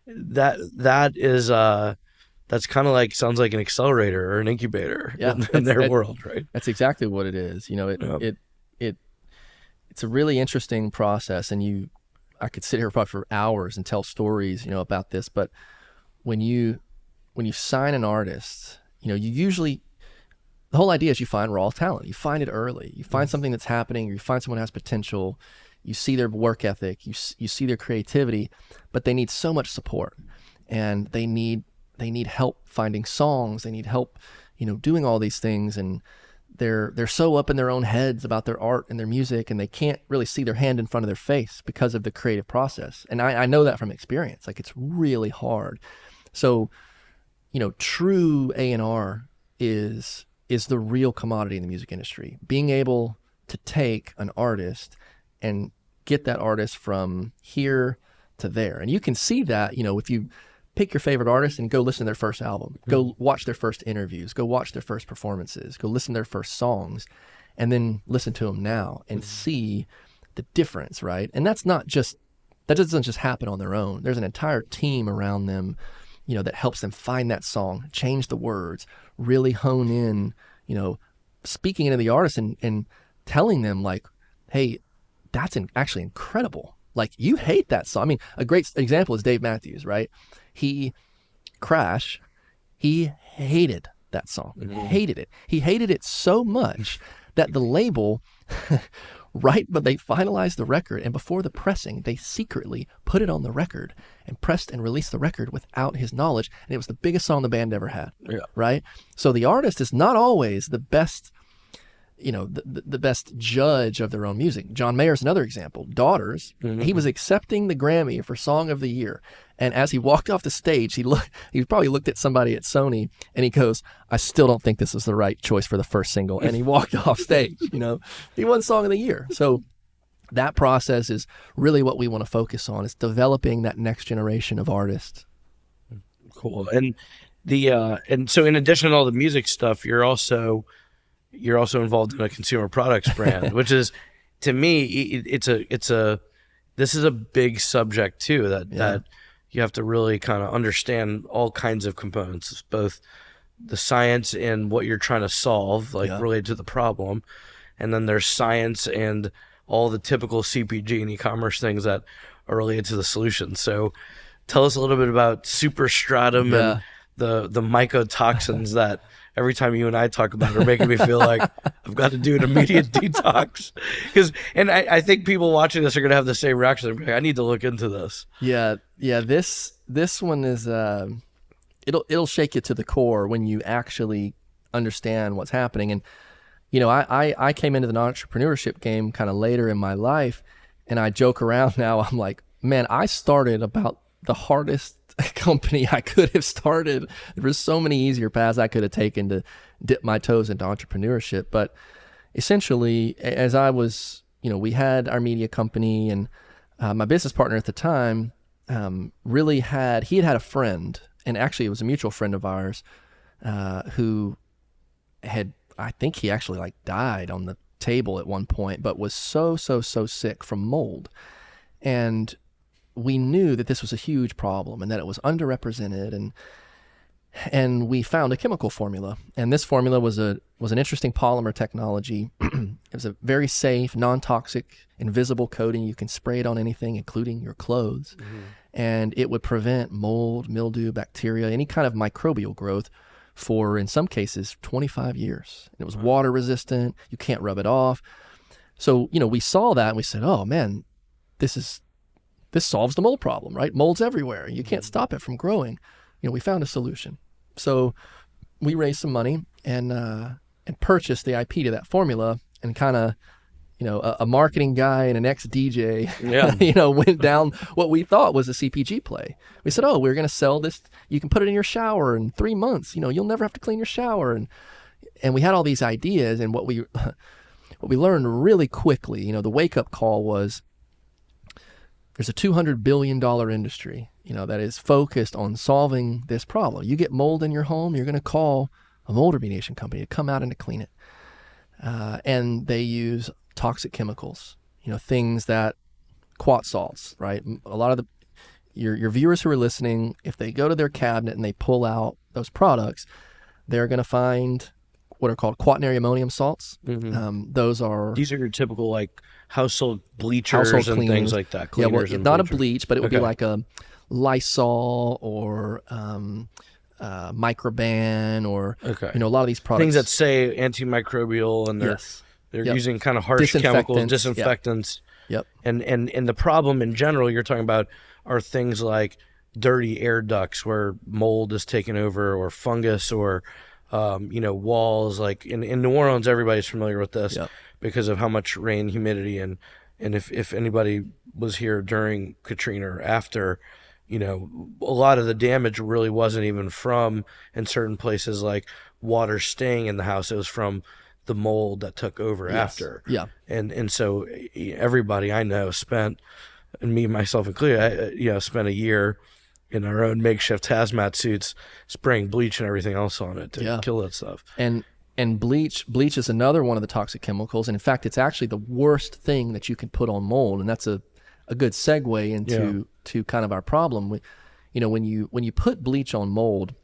That's kind of like, sounds like an accelerator or an incubator in their world, right? That's exactly what it is. It's a really interesting process, and I could sit here probably for hours and tell stories, about this. But when you sign an artist, you usually, the whole idea is you find raw talent. You find it early. You find something that's happening. You find someone who has potential. You see their work ethic. You see their creativity, but they need so much support, and they need help finding songs. They need help, doing all these things, and they're so up in their own heads about their art and their music, and they can't really see their hand in front of their face because of the creative process. And I know that from experience. Like, it's really hard. So, true A&R is the real commodity in the music industry. Being able to take an artist and get that artist from here to there. And you can see that, if you pick your favorite artist and go listen to their first album, go watch their first interviews, go watch their first performances, go listen to their first songs, and then listen to them now and see the difference, right? And that doesn't just happen on their own. There's an entire team around them, that helps them find that song, change the words, really hone in, speaking into the artist and telling them like, hey, that's actually incredible. Like, you hate that song. I mean, a great example is Dave Matthews, right? Crash, he hated that song, hated it. He hated it so much that the label, right when they finalized the record and before the pressing, they secretly put it on the record and pressed and released the record without his knowledge. And it was the biggest song the band ever had, right? So the artist is not always the best the best judge of their own music. John Mayer's another example. Daughters, he was accepting the Grammy for Song of the Year. And as he walked off the stage, he probably looked at somebody at Sony and he goes, I still don't think this is the right choice for the first single. And he walked off stage, he won Song of the Year. So that process is really what we want to focus on. It's developing that next generation of artists. Cool. And and so in addition to all the music stuff, you're also involved in a consumer products brand, which is, to me, this is a big subject too, that you have to really kind of understand all kinds of components, both the science and what you're trying to solve, related to the problem. And then there's science and all the typical CPG and e-commerce things that are related to the solution. So tell us a little bit about Superstratum and the mycotoxins that every time you and I talk about it are making me feel like I've got to do an immediate detox. And I think people watching this are going to have the same reaction. They're like, I need to look into this. Yeah. This one is it'll shake you to the core when you actually understand what's happening. And I came into the entrepreneurship game kind of later in my life, and I joke around now. I'm like, man, I started about the hardest company I could have started. There were so many easier paths I could have taken to dip my toes into entrepreneurship. But essentially, as I was, we had our media company, and my business partner at the time he had a friend, and actually it was a mutual friend of ours who had, I think he actually died on the table at one point, but was so sick from mold. And we knew that this was a huge problem and that it was underrepresented, and we found a chemical formula. And this formula was an interesting polymer technology. It was a very safe, non-toxic, invisible coating. You can spray it on anything, including your clothes. Mm-hmm. And it would prevent mold, mildew, bacteria, any kind of microbial growth for, in some cases, 25 years. And it was water resistant. You can't rub it off. So, we saw that and we said, oh man, this solves the mold problem, right? Mold's everywhere. You can't stop it from growing. We found a solution. So we raised some money and purchased the IP to that formula, and kind of, a marketing guy and an ex-DJ, went down what we thought was a CPG play. We said, oh, we're going to sell this. You can put it in your shower in 3 months. You'll never have to clean your shower. And we had all these ideas, and what we learned really quickly, the wake-up call was, there's a $200 billion industry, that is focused on solving this problem. You get mold in your home, you're going to call a mold remediation company to come out and to clean it. And they use toxic chemicals, things that quat salts, right? A lot of your viewers who are listening, if they go to their cabinet and they pull out those products, they're going to find what are called quaternary ammonium salts. Mm-hmm. These are your typical household bleachers and cleaners. Things like that. Yeah, well, not a bleach, but it would be like a Lysol or Microban or a lot of these products. Things that say antimicrobial, and they're using kind of harsh chemicals, disinfectants. Yep. And the problem in general you're talking about are things like dirty air ducts where mold is taken over, or fungus, or walls. Like in New Orleans, everybody's familiar with this because of how much rain, humidity, and if anybody was here during Katrina or after, a lot of the damage really wasn't even from, in certain places, like water staying in the house. It was from the mold that took over after. Yeah. And so everybody I know spent, and me myself included, spent a year in our own makeshift hazmat suits, spraying bleach and everything else on it to kill that stuff. And bleach is another one of the toxic chemicals. And in fact, it's actually the worst thing that you can put on mold. And that's a good segue into to kind of our problem. When you put bleach on mold,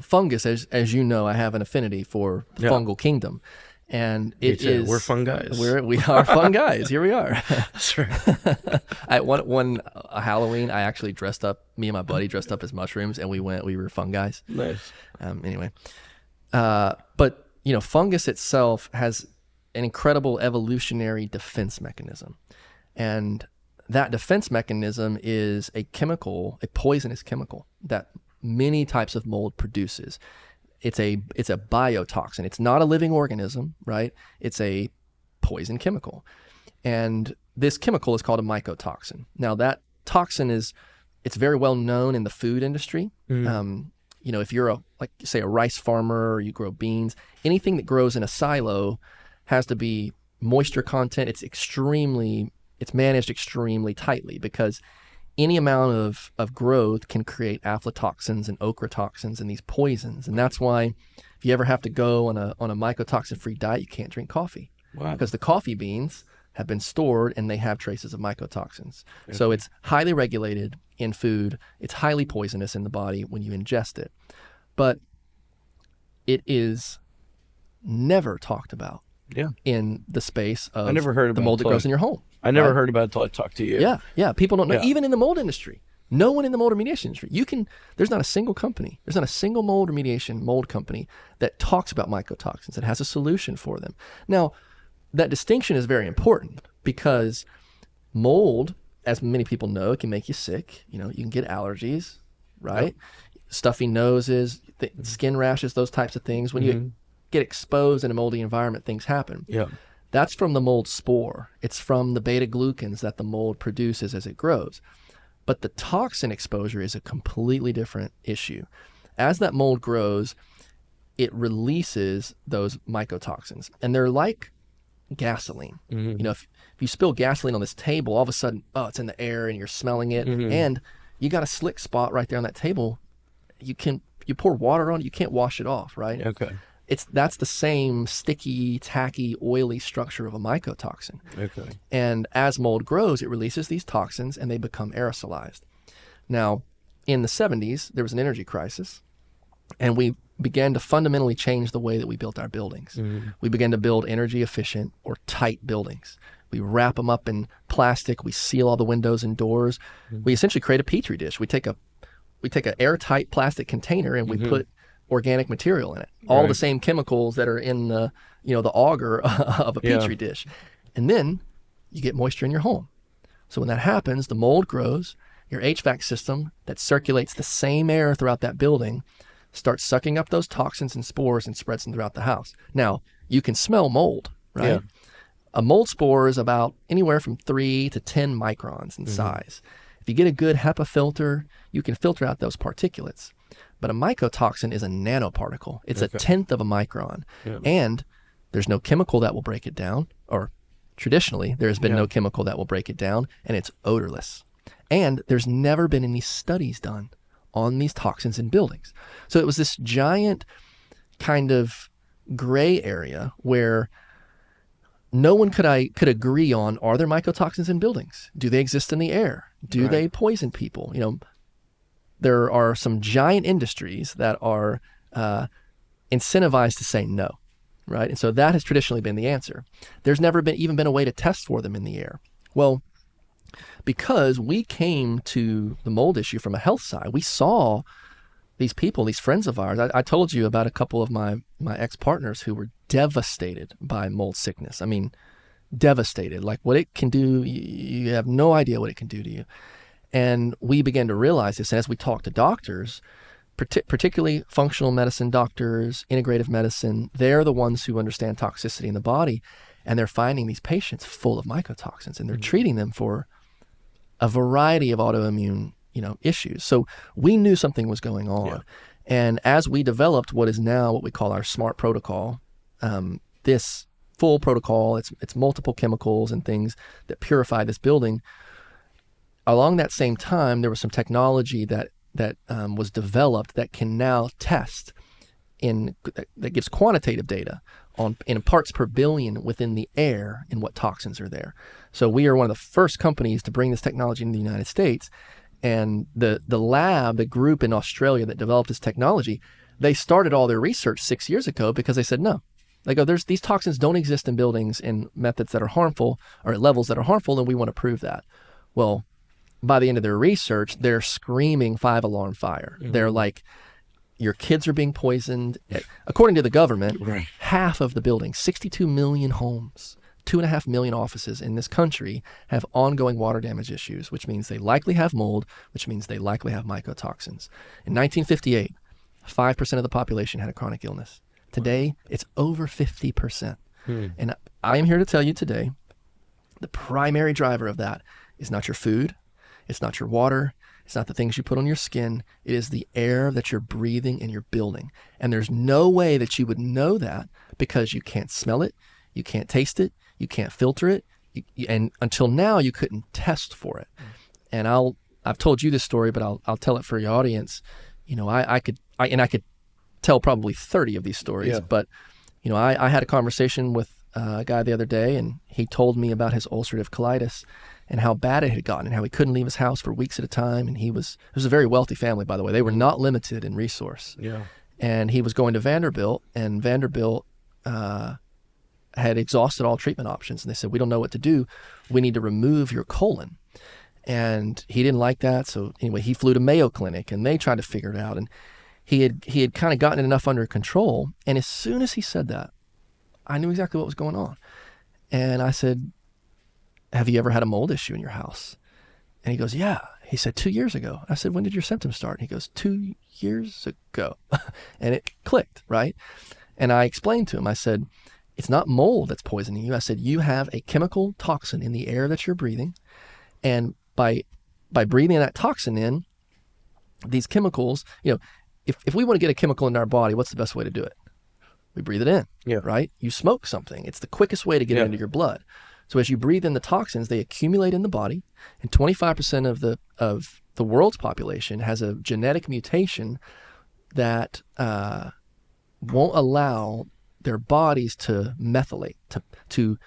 fungus, as you know, I have an affinity for the fungal kingdom. And we're fun guys. We are fun guys. Here we are. That's right. At one Halloween, I actually me and my buddy dressed up as mushrooms, and we were fun guys. Nice. Anyway, but fungus itself has an incredible evolutionary defense mechanism, and that defense mechanism is a poisonous chemical that many types of mold produces. it's a biotoxin. It's not a living organism, right? It's a poison chemical. And this chemical is called a mycotoxin. Now that toxin it's very well known in the food industry. If you're say a rice farmer, or you grow beans, anything that grows in a silo has to be moisture content. It's managed extremely tightly, because any amount of growth can create aflatoxins and ochratoxins and these poisons. And that's why if you ever have to go on a mycotoxin-free diet, you can't drink coffee. Wow. Because the coffee beans have been stored and they have traces of mycotoxins. Okay. So it's highly regulated in food. It's highly poisonous in the body when you ingest it. But it is never talked about in the space of I never heard about the mold that grows in your home. I never heard about it until I talked to you. Yeah. People don't know. Yeah. Even in the mold industry, no one in the mold remediation industry. There's not a single company. There's not a single mold remediation mold company that talks about mycotoxins, that has a solution for them. Now, that distinction is very important, because mold, as many people know, it can make you sick. You can get allergies, right? Yep. Stuffy noses, skin rashes, those types of things. When you get exposed in a moldy environment, things happen. Yeah. That's from the mold spore. It's from the beta glucans that the mold produces as it grows. But the toxin exposure is a completely different issue. As that mold grows, it releases those mycotoxins, and they're like gasoline. If you spill gasoline on this table, all of a sudden, it's in the air and you're smelling it, and you got a slick spot right there on that table. You pour water on it, you can't wash it off, right? Okay. That's the same sticky, tacky, oily structure of a mycotoxin. Okay. And as mold grows, it releases these toxins and they become aerosolized. Now, in the 70s, there was an energy crisis, and we began to fundamentally change the way that we built our buildings. We began to build energy efficient or tight buildings. We wrap them up in plastic. We seal all the windows and doors. We essentially create a petri dish. We take a airtight plastic container and we put organic material in it. All the same chemicals that are in the auger of a petri dish. And then you get moisture in your home. So when that happens, the mold grows. Your HVAC system that circulates the same air throughout that building starts sucking up those toxins and spores and spreads them throughout the house. Now, you can smell mold, right? Yeah. A mold spore is about anywhere from 3 to 10 microns in size. If you get a good HEPA filter, you can filter out those particulates. But a mycotoxin is a nanoparticle. It's a tenth of a micron. Yeah. And there's no chemical that will break it down, or traditionally, there's been no chemical that will break it down, and it's odorless. And there's never been any studies done on these toxins in buildings. So it was this giant kind of gray area where no one could agree on, are there mycotoxins in buildings? Do they exist in the air? Do they poison people? There are some giant industries that are incentivized to say no, right? And so that has traditionally been the answer. There's never even been a way to test for them in the air. Well, because we came to the mold issue from a health side, we saw these people, these friends of ours. I told you about a couple of my ex-partners who were devastated by mold sickness. I mean, devastated. Like what it can do, you have no idea what it can do to you. And we began to realize this as we talked to doctors, particularly functional medicine doctors, integrative medicine. They're the ones who understand toxicity in the body, and they're finding these patients full of mycotoxins, and they're treating them for a variety of autoimmune issues. So we knew something was going on. Yeah. And as we developed what is now what we call our SMART protocol, this full protocol, it's multiple chemicals and things that purify this building. Along that same time, there was some technology that was developed that can now test that gives quantitative data in parts per billion within the air and what toxins are there. So we are one of the first companies to bring this technology into the United States. And the group in Australia that developed this technology, they started all their research 6 years ago because they said, no. They go, these toxins don't exist in buildings in methods that are harmful or at levels that are harmful, and we want to prove that. Well, by the end of their research, they're screaming 5-alarm fire. They're like, your kids are being poisoned. According to the government, half of the buildings, 62 million homes, 2.5 million offices in this country have ongoing water damage issues, which means they likely have mold, which means they likely have mycotoxins. In 1958, 5% of the population had a chronic illness. Today, it's over 50%. And I am here to tell you today, the primary driver of that is not your food, it's not your water, it's not the things you put on your skin, it is the air that you're breathing in your building. And there's no way that you would know that because you can't smell it, you can't taste it, you can't filter it, and until now you couldn't test for it. And I've told you this story, but I'll tell it for your audience. You know, I could tell probably 30 of these stories, but you know, I had a conversation with a guy the other day, and he told me about his ulcerative colitis and how bad it had gotten and how he couldn't leave his house for weeks at a time. And it was a very wealthy family, by the way. They were not limited in resource. Yeah. And he was going to Vanderbilt, and Vanderbilt had exhausted all treatment options. And they said, we don't know what to do. We need to remove your colon. And he didn't like that. So anyway, he flew to Mayo Clinic, and they tried to figure it out. And he had kind of gotten it enough under control. And as soon as he said that, I knew exactly what was going on. And I said, have you ever had a mold issue in your house? And he goes, yeah. He said, 2 years ago. I said, when did your symptoms start? And he goes, 2 years ago. And it clicked, right? And I explained to him, I said, it's not mold that's poisoning you. I said, you have a chemical toxin in the air that you're breathing. And by breathing that toxin in, these chemicals, you know, if we want to get a chemical into our body, what's the best way to do it? We breathe it in, right? You smoke something. It's the quickest way to get it into your blood. So as you breathe in the toxins, they accumulate in the body, and 25% of the world's population has a genetic mutation that won't allow their bodies to methylate, to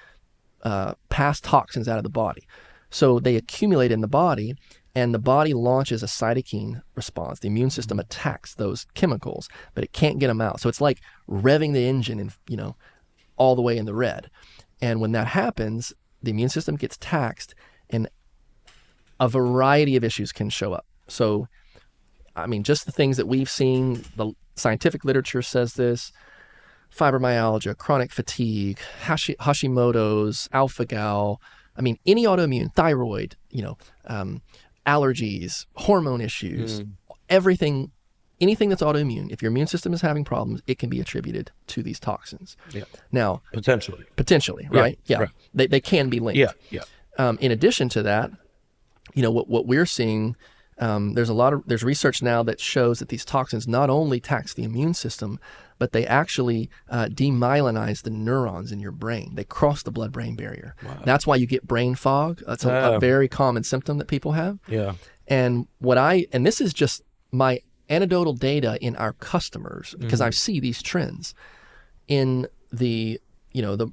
pass toxins out of the body. So they accumulate in the body, and the body launches a cytokine response. The immune system attacks those chemicals, but it can't get them out. So it's like revving the engine and, you know, all the way in the red. And when that happens, the immune system gets taxed, and a variety of issues can show up. So, I mean, just the things that we've seen, the scientific literature says this: fibromyalgia, chronic fatigue, Hashimoto's, alpha-gal. I mean, any autoimmune, thyroid, you know, allergies, hormone issues, everything, anything that's autoimmune, if your immune system is having problems, it can be attributed to these toxins. Yeah. Now, potentially, right? Yeah. Right. They can be linked. Yeah. In addition to that, you know, what we're seeing, there's research now that shows that these toxins not only tax the immune system, but they actually demyelinize the neurons in your brain. They cross the blood-brain barrier. Wow. That's why you get brain fog. That's a very common symptom that people have. Yeah. And and this is just my anecdotal data in our customers, because I see these trends in the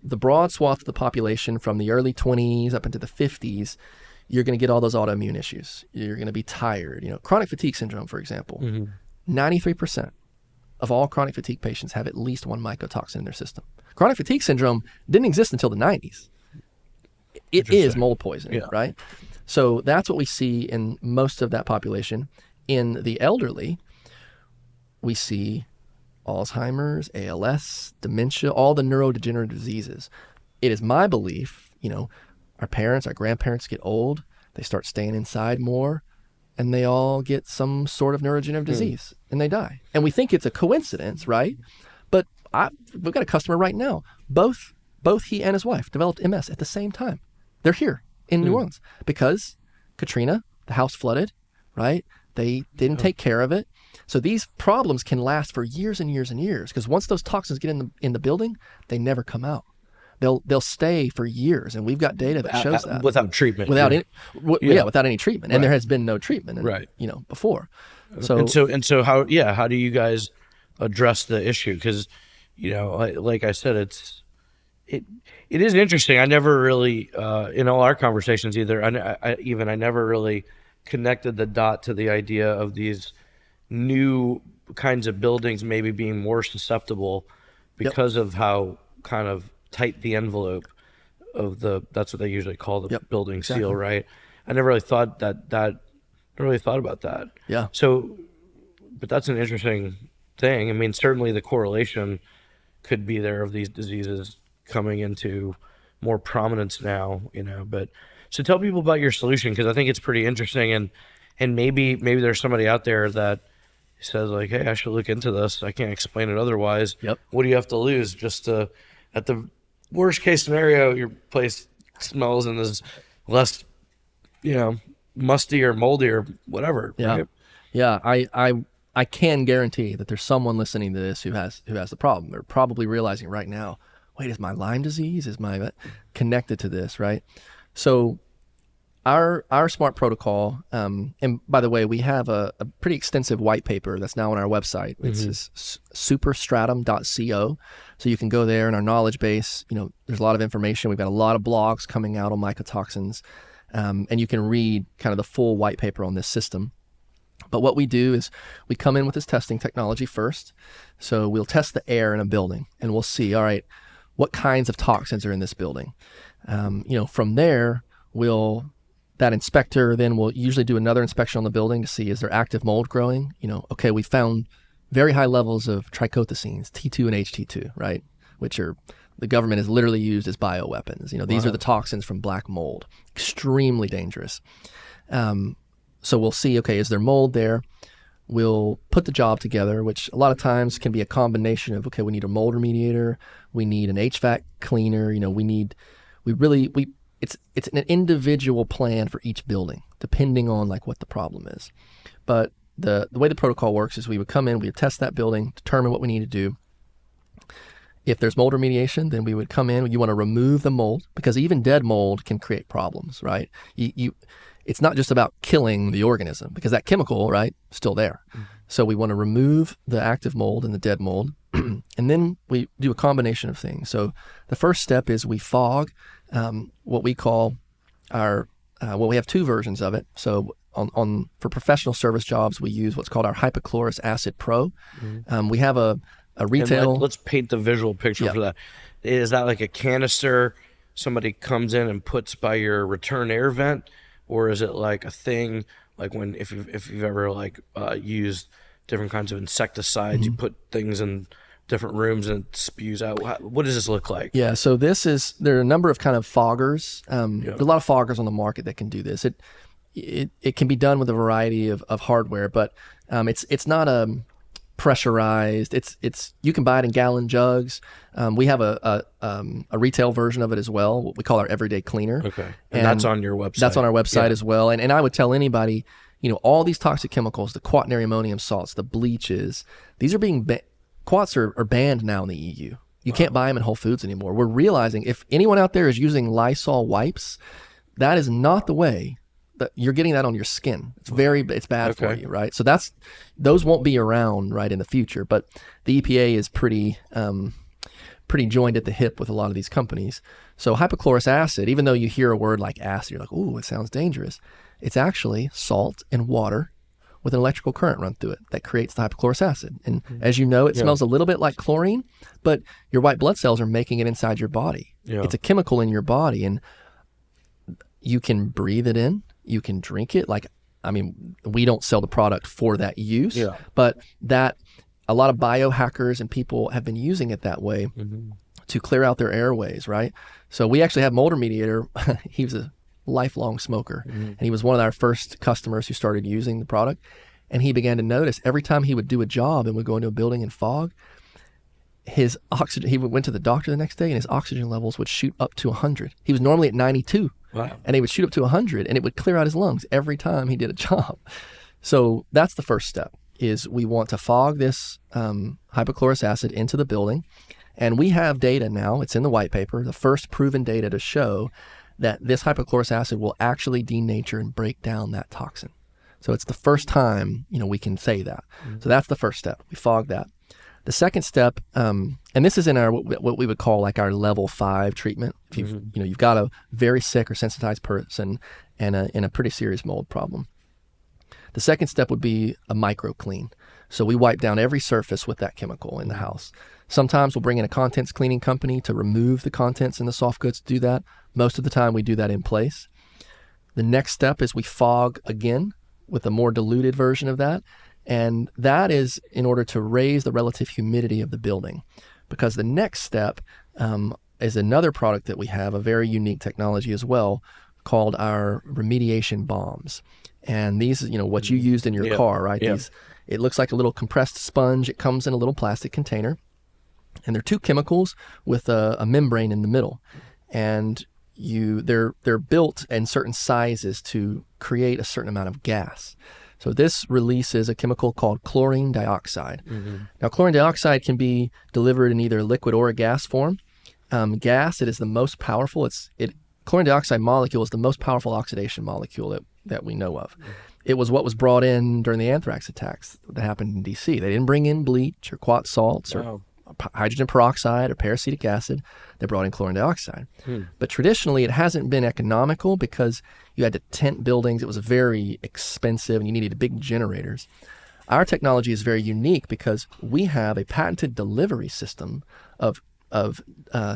broad swath of the population from the early 20s up into the 50s. You're going to get all those autoimmune issues. You're going to be tired. You know, chronic fatigue syndrome, for example, 93% of all chronic fatigue patients have at least one mycotoxin in their system. Chronic fatigue syndrome didn't exist until the 90s. It is mold poisoning, right? So that's what we see in most of that population. In the elderly, we see Alzheimer's, ALS, dementia, all the neurodegenerative diseases. It is my belief, you know, our parents, our grandparents get old, they start staying inside more, and they all get some sort of neurodegenerative disease, and they die. And we think it's a coincidence, right? But we've got a customer right now. Both he and his wife developed MS at the same time. They're here in New Orleans because Katrina, the house flooded, right? They didn't take care of it. So these problems can last for years and years and years, because once those toxins get in the building, they never come out. They'll stay for years, and we've got data that shows that without treatment, without any treatment, and there has been no treatment, before. So how do you guys address the issue? Because, you know, like I said, it is interesting. I never really in all our conversations either. I never really connected the dot to the idea of these new kinds of buildings maybe being more susceptible because of how kind of tight the envelope of that's what they usually call the building seal, right? I never really thought about that. Yeah. So, but that's an interesting thing. I mean, certainly the correlation could be there of these diseases coming into more prominence now, you know, but so tell people about your solution, because I think it's pretty interesting, and maybe there's somebody out there that he says like, hey, I should look into this. I can't explain it otherwise. Yep. What do you have to lose just to, at the worst case scenario, your place smells and is less, musty or moldy or whatever. Yeah. Right? Yeah. I can guarantee that there's someone listening to this who has the problem. They're probably realizing right now, wait, is my Lyme disease, is my connected to this, right? So our smart protocol, and by the way, we have a pretty extensive white paper that's now on our website. It's superstratum.co. So you can go there in our knowledge base. There's a lot of information. We've got a lot of blogs coming out on mycotoxins, and you can read kind of the full white paper on this system. But what we do is we come in with this testing technology first. So we'll test the air in a building and we'll see, all right, what kinds of toxins are in this building? From there, that inspector then will usually do another inspection on the building to see, is there active mold growing? Okay, we found very high levels of trichothecenes, T2 and HT2, right? Which the government has literally used as bioweapons. These are the toxins from black mold, extremely dangerous. So we'll see, okay, is there mold there? We'll put the job together, which a lot of times can be a combination of, okay, we need a mold remediator, we need an HVAC cleaner, it's an individual plan for each building, depending on like what the problem is. But the way the protocol works is we would come in, we would test that building, determine what we need to do. If there's mold remediation, then we would come in, you want to remove the mold, because even dead mold can create problems, right? It's not just about killing the organism, because that chemical, right, is still there. So we want to remove the active mold and the dead mold, and then we do a combination of things. So the first step is we fog what we call we have two versions of it. So for professional service jobs, we use what's called our hypochlorous acid pro. We have a retail. Let's paint the visual picture for that. Is that like a canister somebody comes in and puts by your return air vent? Or is it like a thing like if you've ever used different kinds of insecticides, you put things in different rooms and it spews out? What does this look like? Yeah, so there are a number of kind of foggers. There's a lot of foggers on the market that can do this. It can be done with a variety of hardware, but it's not pressurized. It's you can buy it in gallon jugs. We have a retail version of it as well, what we call our everyday cleaner. Okay, and that's on your website. That's on our website as well. And I would tell anybody, all these toxic chemicals, the quaternary ammonium salts, the bleaches, these are being quats are banned now in the EU. You can't buy them in Whole Foods anymore. We're realizing if anyone out there is using Lysol wipes, that is not the way. That you're getting that on your skin. It's bad for you, right? So those won't be around right in the future. But the EPA is pretty joined at the hip with a lot of these companies. So hypochlorous acid, even though you hear a word like acid, you're like, ooh, it sounds dangerous. It's actually salt and water with an electrical current run through it that creates the hypochlorous acid. And as you know, it smells a little bit like chlorine, but your white blood cells are making it inside your body. Yeah. It's a chemical in your body, and you can breathe it in. You can drink it. We don't sell the product for that use, but a lot of biohackers and people have been using it that way to clear out their airways, right? So we actually have mold remediator. He was a lifelong smoker, and he was one of our first customers who started using the product. And he began to notice every time he would do a job and would go into a building and fog, his oxygen, he went to the doctor the next day and his oxygen levels would shoot up to 100. He was normally at 92. Wow. And he would shoot up to 100, and it would clear out his lungs every time he did a job. So that's the first step, is we want to fog this hypochlorous acid into the building. And we have data now, it's in the white paper, the first proven data to show that this hypochlorous acid will actually denature and break down that toxin. So it's the first time, we can say that. So that's the first step. We fog that. The second step, and this is in our what we would call like our level 5 treatment. If you've got a very sick or sensitized person and a pretty serious mold problem. The second step would be a micro clean. So we wipe down every surface with that chemical in the house. Sometimes we'll bring in a contents cleaning company to remove the contents in the soft goods to do that. Most of the time we do that in place. The next step is we fog again with a more diluted version of that. And that is in order to raise the relative humidity of the building. Because the next step is another product that we have, a very unique technology as well, called our remediation bombs. And these, what you used in your car, right? Yeah. It looks like a little compressed sponge. It comes in a little plastic container. And they're two chemicals with a membrane in the middle. And they're built in certain sizes to create a certain amount of gas. So this releases a chemical called chlorine dioxide. Now, chlorine dioxide can be delivered in either a liquid or a gas form. Gas, it is the most powerful. Chlorine dioxide molecule is the most powerful oxidation molecule that we know of. It was what was brought in during the anthrax attacks that happened in D.C. They didn't bring in bleach or quat salts or hydrogen peroxide or peracetic acid. They brought in chlorine dioxide. But traditionally, it hasn't been economical because you had to tent buildings. It was very expensive and you needed big generators. Our technology is very unique because we have a patented delivery system of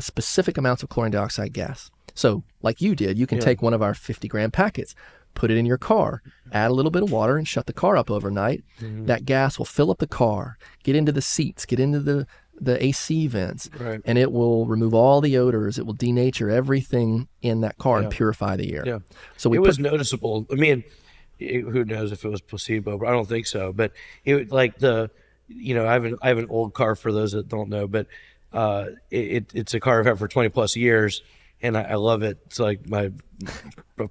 specific amounts of chlorine dioxide gas. So like you did, you can take one of our 50-gram packets, put it in your car, add a little bit of water and shut the car up overnight. That gas will fill up the car, get into the seats, get into the AC vents, and it will remove all the odors. It will denature everything in that car and purify the air. So it was noticeable. I mean, who knows if it was placebo, but I don't think so. But it I have an old car for those that don't know, but it's a car I've had for 20 plus years. And I love it. It's like my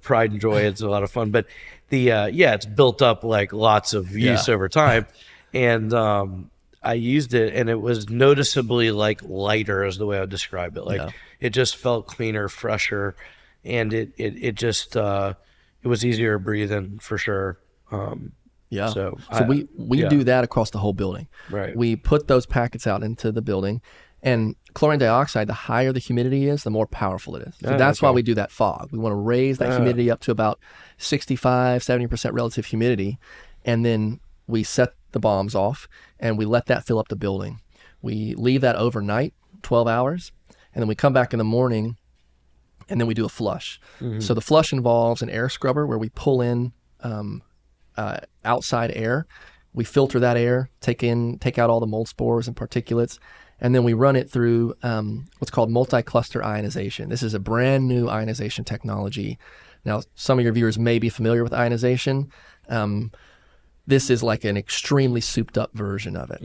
pride and joy. It's a lot of fun. But it's built up like lots of use over time. And I used it, and it was noticeably like lighter, is the way I would describe it. Like it just felt cleaner, fresher, and it just it was easier to breathe in for sure. So we do that across the whole building. Right. We put those packets out into the building. And chlorine dioxide, the higher the humidity is, the more powerful it is. So that's why we do that fog. We want to raise that humidity up to about 65, 70% relative humidity. And then we set the bombs off and we let that fill up the building. We leave that overnight, 12 hours. And then we come back in the morning and then we do a flush. So the flush involves an air scrubber where we pull in outside air. We filter that air, take out all the mold spores and particulates. And then we run it through what's called multi-cluster ionization. This is a brand new ionization technology. Now, some of your viewers may be familiar with ionization. This is like an extremely souped up version of it.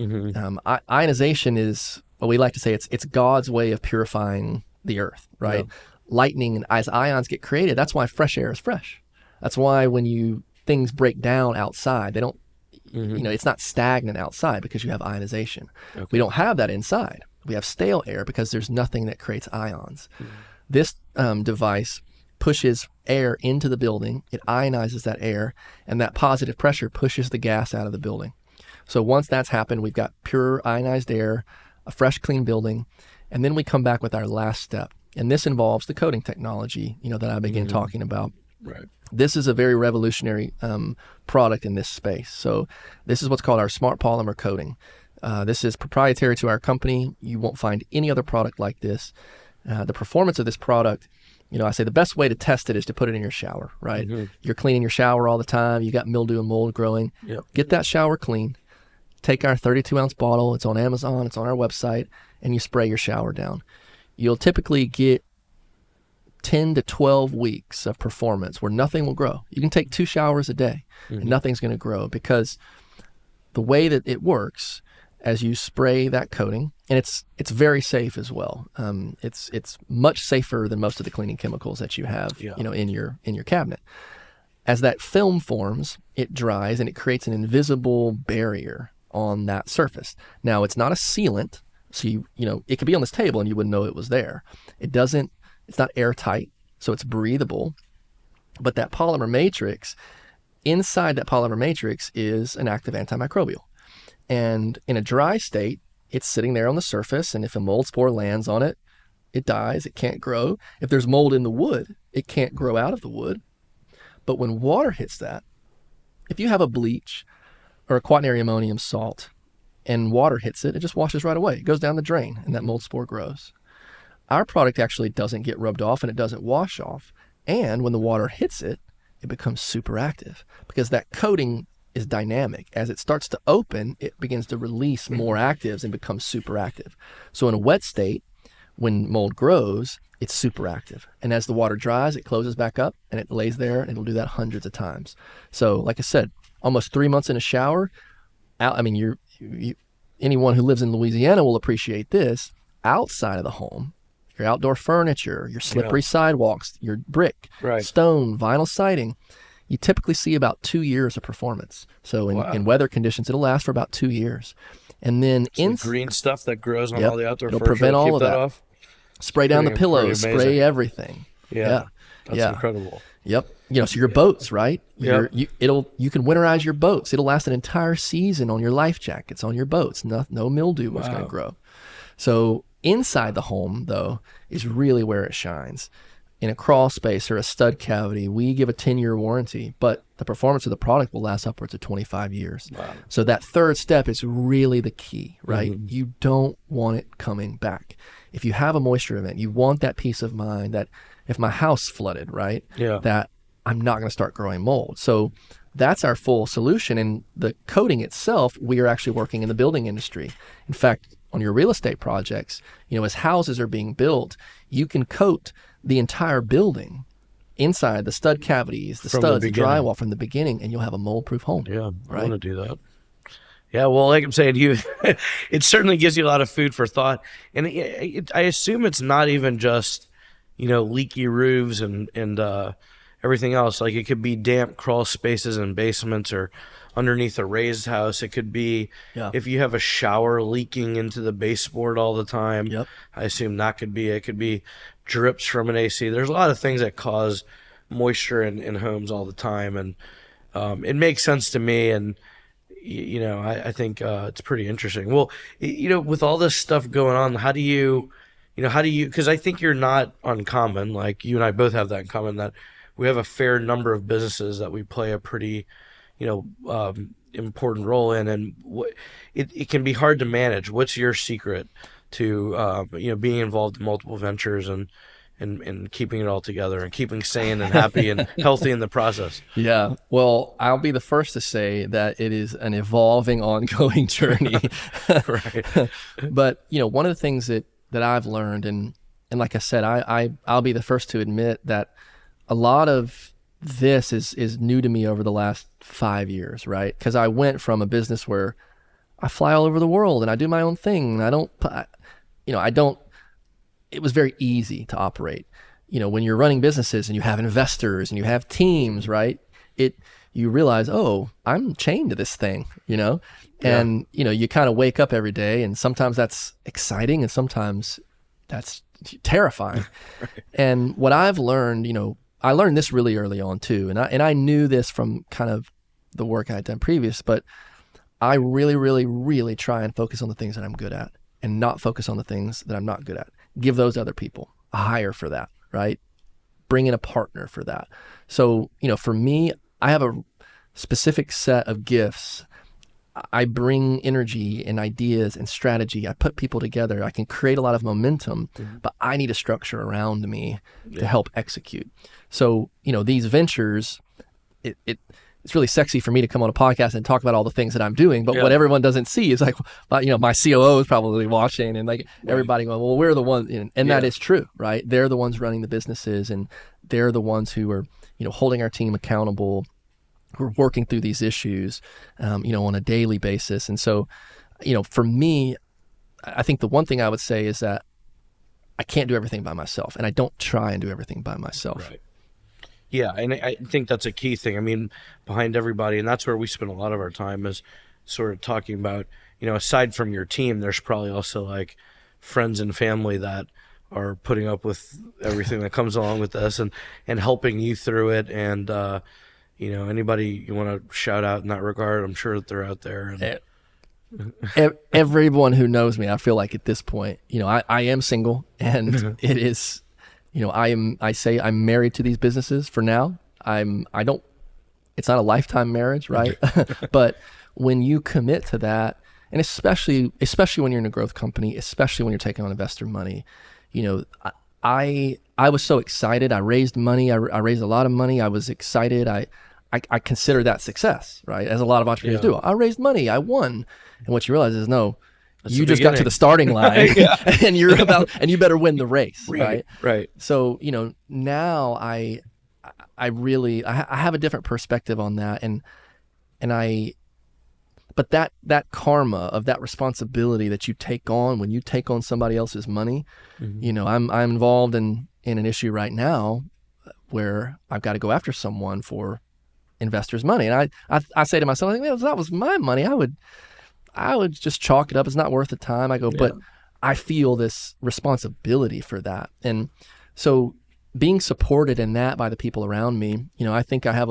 Ionization is, what we like to say, it's God's way of purifying the earth, right? Lightning, and as ions get created, that's why fresh air is fresh. That's why when things break down outside, they don't, it's not stagnant outside because you have ionization. We don't have that inside. We have stale air because there's nothing that creates ions. This device pushes air into the building. It ionizes that air, and that positive pressure pushes the gas out of the building. So once that's happened, we've got pure ionized air, a fresh, clean building, and then we come back with our last step. And this involves the coating technology, that I began talking about. Right. This is a very revolutionary product in this space. So this is what's called our smart polymer coating. This is proprietary to our company. You won't find any other product like this. The performance of this product, I say the best way to test it is to put it in your shower, right? You're cleaning your shower all the time. You got mildew and mold growing. Get that shower clean. Take our 32-ounce bottle. It's on Amazon. It's on our website. And you spray your shower down. You'll typically get 10 to 12 weeks of performance where nothing will grow. You can take 2 showers a day and nothing's going to grow because the way that it works, as you spray that coating, and it's very safe as well. It's much safer than most of the cleaning chemicals that you have, in your cabinet. As that film forms, it dries and it creates an invisible barrier on that surface. Now, it's not a sealant, so it could be on this table and you wouldn't know it was there. It's not airtight, so it's breathable. But that polymer matrix, inside that polymer matrix is an active antimicrobial. And in a dry state, it's sitting there on the surface, and if a mold spore lands on it, it dies, it can't grow. If there's mold in the wood, it can't grow out of the wood. But when water hits that, if you have a bleach or a quaternary ammonium salt and water hits it, it just washes right away. It goes down the drain, and that mold spore grows. Our product actually doesn't get rubbed off and it doesn't wash off. And when the water hits it, it becomes super active because that coating is dynamic. As it starts to open, it begins to release more actives and becomes super active. So in a wet state, when mold grows, it's super active. And as the water dries, it closes back up and it lays there, and it'll do that hundreds of times. So like I said, almost 3 months in a shower, I mean, anyone who lives in Louisiana will appreciate this. Outside of the home, your outdoor furniture, your slippery sidewalks, your brick, stone, vinyl siding, you typically see about 2 years of performance. So in weather conditions, it'll last for about 2 years. And then the green stuff that grows on all the outdoor furniture, prevent all of that. Off. Spray down the pillows, spray everything. That's incredible. Yep. So your boats, right? You can winterize your boats. It'll last an entire season on your life jackets, on your boats. No mildew was going to grow. So inside the home, though, is really where it shines. In a crawl space or a stud cavity, we give a 10-year warranty, but the performance of the product will last upwards of 25 years. Wow. So that third step is really the key, right? Mm-hmm. You don't want it coming back. If you have a moisture event, you want that peace of mind that if my house flooded, right, that I'm not going to start growing mold. So that's our full solution. And the coating itself, we are actually working in the building industry. In fact, on your real estate projects, as houses are being built, you can coat the entire building inside, the stud cavities, the studs, the drywall from the beginning, and you'll have a mold-proof home. Yeah, right? I want to do that. Yeah, well, like I'm saying, it certainly gives you a lot of food for thought. And I assume it's not even just, leaky roofs and everything else. Like it could be damp crawl spaces in basements or underneath a raised house. It could be if you have a shower leaking into the baseboard all the time. Yep. I assume that could be it. Could be drips from an AC. There's a lot of things that cause moisture in homes all the time, and it makes sense to me. And I think it's pretty interesting. Well, with all this stuff going on, how do you, because I think you're not uncommon. Like you and I both have that in common, that we have a fair number of businesses that we play a pretty important role in, and it can be hard to manage. What's your secret to being involved in multiple ventures and keeping it all together and keeping sane and happy and healthy in the process? Yeah, well, I'll be the first to say that it is an evolving, ongoing journey. Right. But one of the things that I've learned, and like I said, I'll be the first to admit that a lot of this is new to me over the last 5 years, right? Because I went from a business where I fly all over the world and I do my own thing. And it was very easy to operate. When you're running businesses and you have investors and you have teams, right? You realize, oh, I'm chained to this thing, and, you kind of wake up every day, and sometimes that's exciting and sometimes that's terrifying. Right. And what I've learned, I learned this really early on too. And I knew this from kind of the work I had done previous, but I really, really, really try and focus on the things that I'm good at and not focus on the things that I'm not good at. Give those other people a hire for that, right? Bring in a partner for that. So, for me, I have a specific set of gifts. I bring energy and ideas and strategy. I put people together. I can create a lot of momentum, but I need a structure around me to help execute. So, these ventures, it's really sexy for me to come on a podcast and talk about all the things that I'm doing, but what everyone doesn't see is like, my COO is probably watching, and like everybody going, well, we're the ones, and that is true, right? They're the ones running the businesses, and they're the ones who are, holding our team accountable. We're working through these issues, on a daily basis. And so, for me, I think the one thing I would say is that I can't do everything by myself, and I don't try and do everything by myself. Right. Yeah, and I think that's a key thing. I mean, behind everybody, and that's where we spend a lot of our time, is sort of talking about, aside from your team, there's probably also like friends and family that are putting up with everything that comes along with this and helping you through it. And, anybody you want to shout out in that regard, I'm sure that they're out there. And everyone who knows me, I feel like at this point, I am single, and it is, I say I'm married to these businesses for now. It's not a lifetime marriage, right? But when you commit to that, and especially when you're in a growth company, especially when you're taking on investor money, I was so excited. I raised money. I raised a lot of money. I was excited. I consider that success, right? As a lot of entrepreneurs do. I raised money. I won. And what you realize is, no, you just got to the starting line and you better win the race, right? Right. So, now I have a different perspective on that. And but that karma of that responsibility that you take on when you take on somebody else's money, I'm involved in an issue right now where I've got to go after someone for investors' money. And I say to myself, if that was my money, I would just chalk it up. It's not worth the time. I go, but I feel this responsibility for that. And so being supported in that by the people around me, I think I have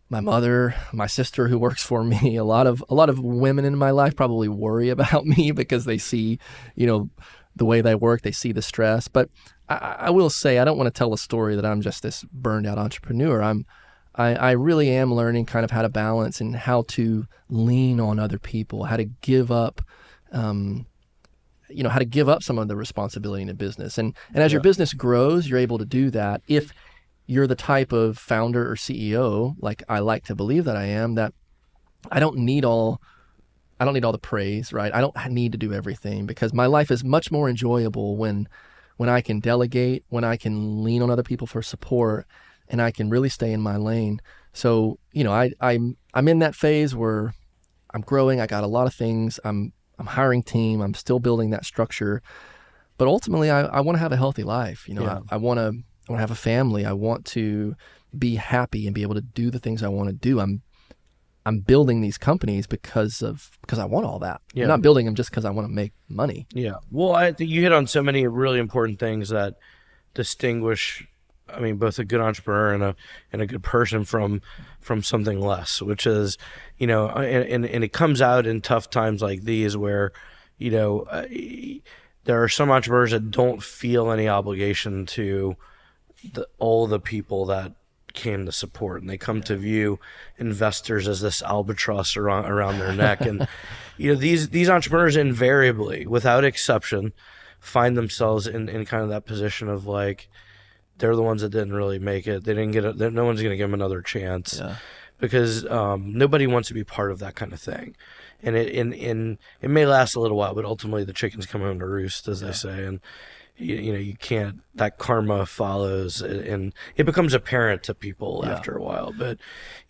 my mother, my sister who works for me, a lot of women in my life probably worry about me because they see, the way they work, they see the stress. But I will say, I don't want to tell a story that I'm just this burned out entrepreneur. I really am learning kind of how to balance and how to lean on other people, how to give up, how to give up some of the responsibility in a business. And as your business grows, you're able to do that. If you're the type of founder or CEO, like I like to believe that I am, that I don't need all the praise, right? I don't need to do everything, because my life is much more enjoyable when I can delegate, when I can lean on other people for support, and I can really stay in my lane. So, I'm in that phase where I'm growing. I got a lot of things. I'm hiring team. I'm still building that structure. But ultimately, I want to have a healthy life. I want to have a family. I want to be happy and be able to do the things I want to do. I'm building these companies because I want all that. Yeah. I'm not building them just because I want to make money. Yeah. Well, I think you hit on so many really important things that distinguish, both a good entrepreneur and a good person from something less, which is, and it comes out in tough times like these where, there are some entrepreneurs that don't feel any obligation to all the people that came to support, and they come to view investors as this albatross around their neck. And these entrepreneurs invariably, without exception, find themselves in kind of that position of like, they're the ones that didn't really make it. They didn't get it. No one's going to give them another chance, because nobody wants to be part of that kind of thing. And it may last a little while, but ultimately the chickens come home to roost, as they say. And you can't, that karma follows, and it becomes apparent to people after a while. But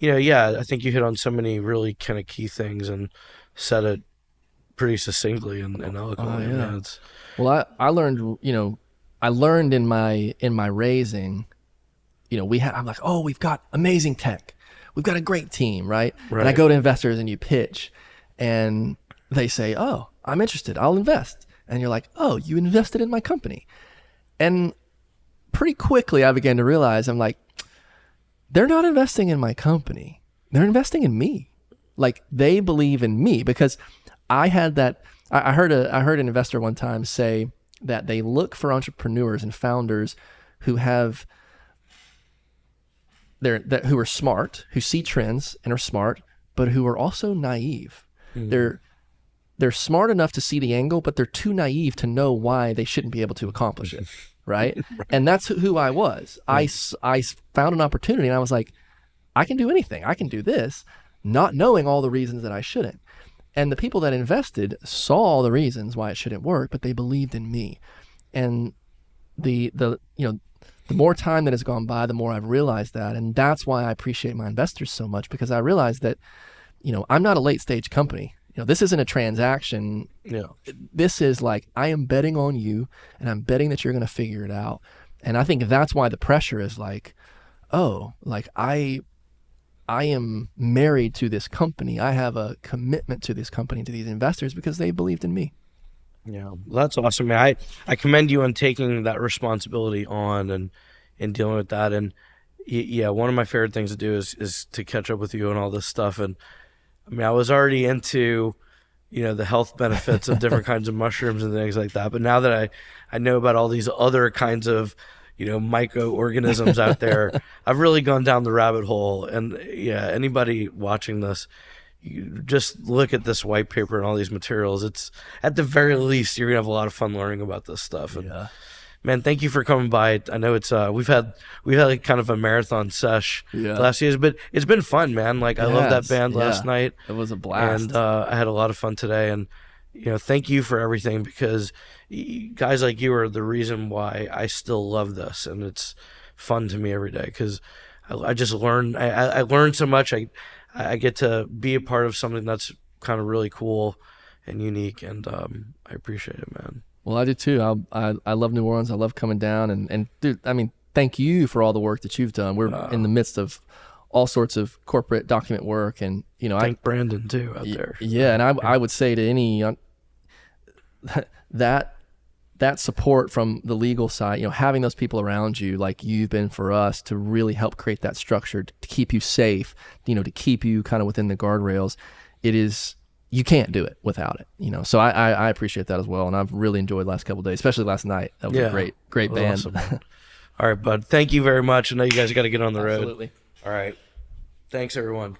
I think you hit on so many really kind of key things and said it pretty succinctly and eloquently. Well, I learned in my raising, I'm like, oh, we've got amazing tech, we've got a great team, right? And I go to investors and you pitch, and they say, oh, I'm interested, I'll invest. And you're like, oh, you invested in my company. And pretty quickly I began to realize, I'm like, they're not investing in my company. They're investing in me. Like, they believe in me, because I had that, I heard an investor one time say that they look for entrepreneurs and founders who have, who are smart, who see trends and are smart, but who are also naive. Mm-hmm. They're smart enough to see the angle, but they're too naive to know why they shouldn't be able to accomplish it, right? And that's who I was. I found an opportunity, and I was like, I can do anything. I can do this, not knowing all the reasons that I shouldn't. And the people that invested saw all the reasons why it shouldn't work, but they believed in me. And the more time that has gone by, the more I've realized that. And that's why I appreciate my investors so much, because I realized that, I'm not a late stage company. This isn't a transaction. This is like, I am betting on you, and I'm betting that you're going to figure it out. And I think that's why the pressure is like, oh, like I am married to this company. I have a commitment to this company, to these investors, because they believed in me. Yeah, well, that's awesome, man. I commend you on taking that responsibility on and dealing with that. And one of my favorite things to do is to catch up with you on all this stuff. And I was already into, the health benefits of different kinds of mushrooms and things like that. But now that I know about all these other kinds of, microorganisms out there, I've really gone down the rabbit hole. And anybody watching this, you just look at this white paper and all these materials. It's, at the very least, you're gonna have a lot of fun learning about this stuff. And man, thank you for coming by. I know it's we've had like kind of a marathon sesh last year, but it's been fun, man. Like, I love that band last night. It was a blast. And I had a lot of fun today. And thank you for everything, because guys like you are the reason why I still love this, and it's fun to me every day, because I just learned. I learned so much. I get to be a part of something that's kind of really cool and unique, and I appreciate it, man. Well, I do too. I love New Orleans. I love coming down, and dude, I mean, thank you for all the work that you've done. We're in the midst of all sorts of corporate document work, and thank Brandon too out there. Yeah, and I would say to any that support from the legal side, having those people around you like you've been for us to really help create that structure to keep you safe, to keep you kind of within the guardrails. You can't do it without it, so I appreciate that as well, and I've really enjoyed the last couple of days, especially last night. That was a great band. Awesome. All right, bud. Thank you very much. I know you guys got to get on the road. Absolutely. All right. Thanks, everyone.